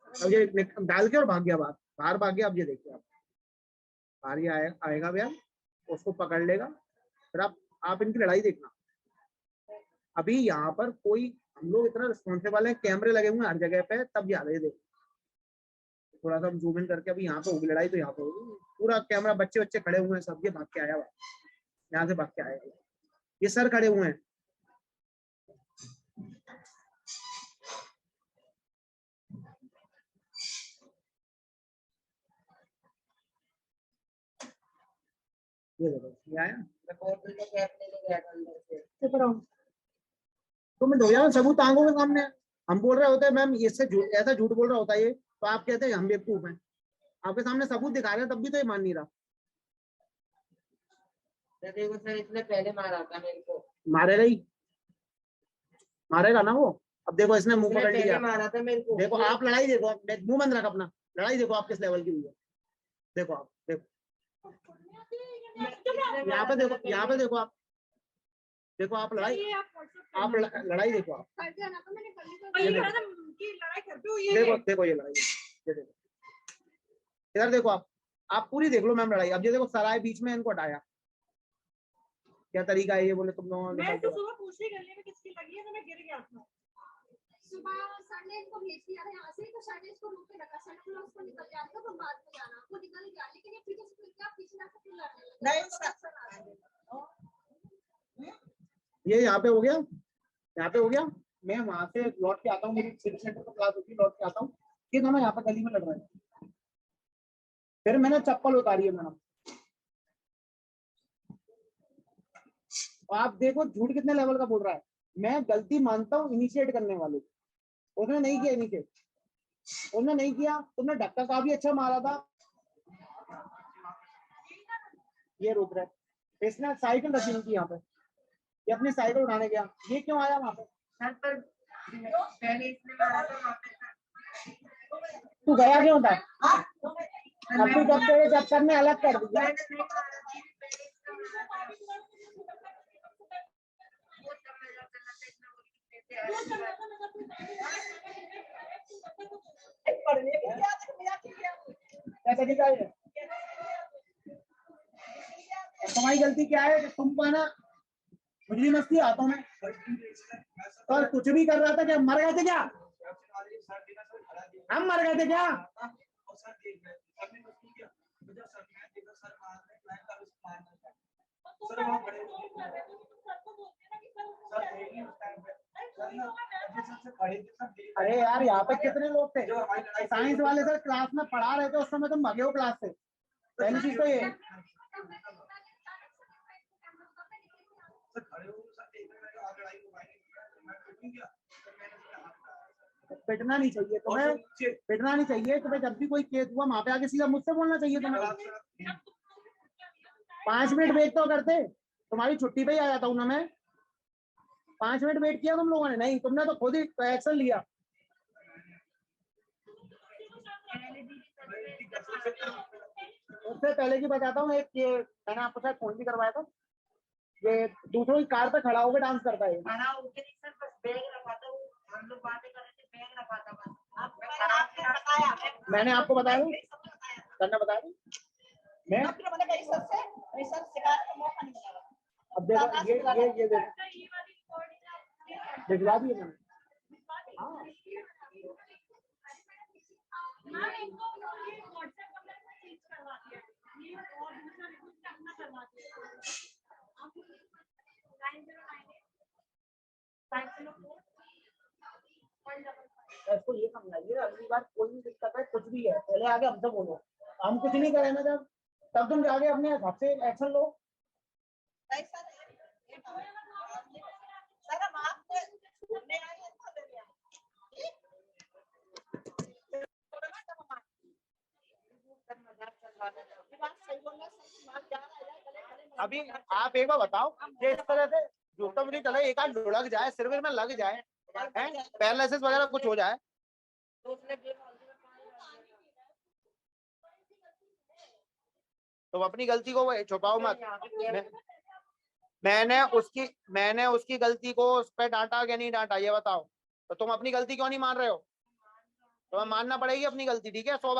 अब ये डाल के और भाग गया बाहर भाग गया। अब ये देखिए आप, बाहर ही आएगा भैया, उसको पकड़ लेगा, फिर आप इनकी लड़ाई देखना। अभी यहाँ पर कोई, हम लोग इतना रिस्पॉन्सिबल है, कैमरे लगे हुए हैं हर जगह पे, तब याद है। देखो थोड़ा सा जूम इन करके, अभी यहाँ पे होगी लड़ाई तो यहाँ पे होगी, पूरा कैमरा, बच्चे बच्चे खड़े हुए हैं सब, ये भाग के आया हुआ, यहाँ से भाग के आया, ये सर खड़े हुए हैं। ये देखो ये आया, तो मैं धोया सबूत आंखों के सामने। हम बोल रहे होते मैम इससे ऐसा झूठ बोल रहा होता है ये, तो आप कहते हैं हम बेवकूफ हैं। आपके सामने सबूत दिखा रहे हैं तब भी तो ये मान नहीं रहा। देखो सर इसने पहले मारा था मेरे को। मारेगा ही, मारेगा ना वो। अब देखो इसने मुंह पकड़ लिया, मारा था मेरे को। देखो आप लड़ाई देखो, आप मुंह बंद रख अपना, लड़ाई देखो आप किस लेवल की हुई है। देखो आप देखो यहाँ पे देखो, यहाँ पे देखो आप, देखो आप लड़ाई, आप लड़ाई देखो आप, देखो देखो ये लड़ाई, ये देखो इधर देखो आप पूरी देख लो मैम लड़ाई। अब ये देखो सराय बीच में इनको हटाया, क्या तरीका है ये, बोले तुम लोगों ने। मैं तो सुबह पूछने गली में किसकी लगी है तो मैं गिर गया था। सुबह सर ने इनको भेज दिया था यहाँ से, तो सर ने इसको रोक के रखा। सर ने उसको निकल जाएगा तो बाद में जाना, वो निकल गया, लेकिन ये पीछे से क्या पीछे जाकर फिर लड़ने लगा। ये यहाँ पे हो गया, यहाँ पे हो गया। मैं वहां से लौट के आता हूँ, मेरी सिटी सेंटर पर क्लास होती है, लौट के आता हूँ, ये दोनों यहाँ पे गली में लड़ रहे हैं। फिर मैंने चप्पल उतारी है मैडम। आप देखो झूठ कितने लेवल का बोल रहा है। मैं गलती मानता हूँ इनिशिएट करने वाले, उसने नहीं किया इनिशिएट, उसने नहीं किया। तुमने धक्का का भी अच्छा मारा था। ये रुक रहा है, इसने साइकिल रखी उनकी यहाँ पे, ये अपनी साइकिल उठाने गया, ये क्यों आया वहां पे? सर पर पहले इसने मारा था वहाँ पे। तू गया क्यों था? अब तू जब तेरे चक्कर में अलग कर दिया। तुम्हारी गलती क्या है कि तुमको है ना मुझे मस्ती आता हूँ मैं, और कुछ भी कर रहा था क्या? मर गए थे क्या? हम मर गए थे क्या? अरे यार यहाँ पे कितने लोग थे? साइंस वाले सर क्लास में पढ़ा रहे थे, उस समय तुम भागे हो क्लास से। पहली चीज तो ये पिटना नहीं चाहिए तुम्हें, पिटना नहीं चाहिए तुम्हें। जब भी कोई केस हुआ वहां पे आके सीधा मुझसे बोलना चाहिए तुम्हें। 5 मिनट वेट तो करते, तुम्हारी छुट्टी पे ही आ जाता हूँ ना मैं। 5 मिनट वेट किया तुम लोगों ने? नहीं, तुमने तो खुद ही एक्शन लिया। उससे पहले की बताता हूँ, एक ये मैंने आपको शायद फोन भी करवाया था, ये दूसरों की कार पे खड़ा होकर डांस करता है। मैंने आपको बताया, करना बताया मैं। अब देखो ये देखो भिजवा दिए मैंने। इसको ये समझाइए अगली बार कोई भी दिक्कत है कुछ भी है पहले आगे हमसे बोलो। हम कुछ नहीं करें ना जब, तब तुम जाके अपने हिसाब से एक्शन लो। अभी आप एक बार बताओ कि इस तरह से जो तो मुझे चले एक आध लुढ़क जाए, सिर में लग जाए, पैरालिसिस वगैरह कुछ हो जाए, तो अपनी गलती को वो छुपाओ मत। मैंने उसकी गलती को उस पर डांटा कि नहीं डांटा, ये बताओ। तो तुम अपनी गलती क्यों नहीं मान रहे हो? तुम्हें मानना पड़ेगी अपनी गलती, ठीक है? 100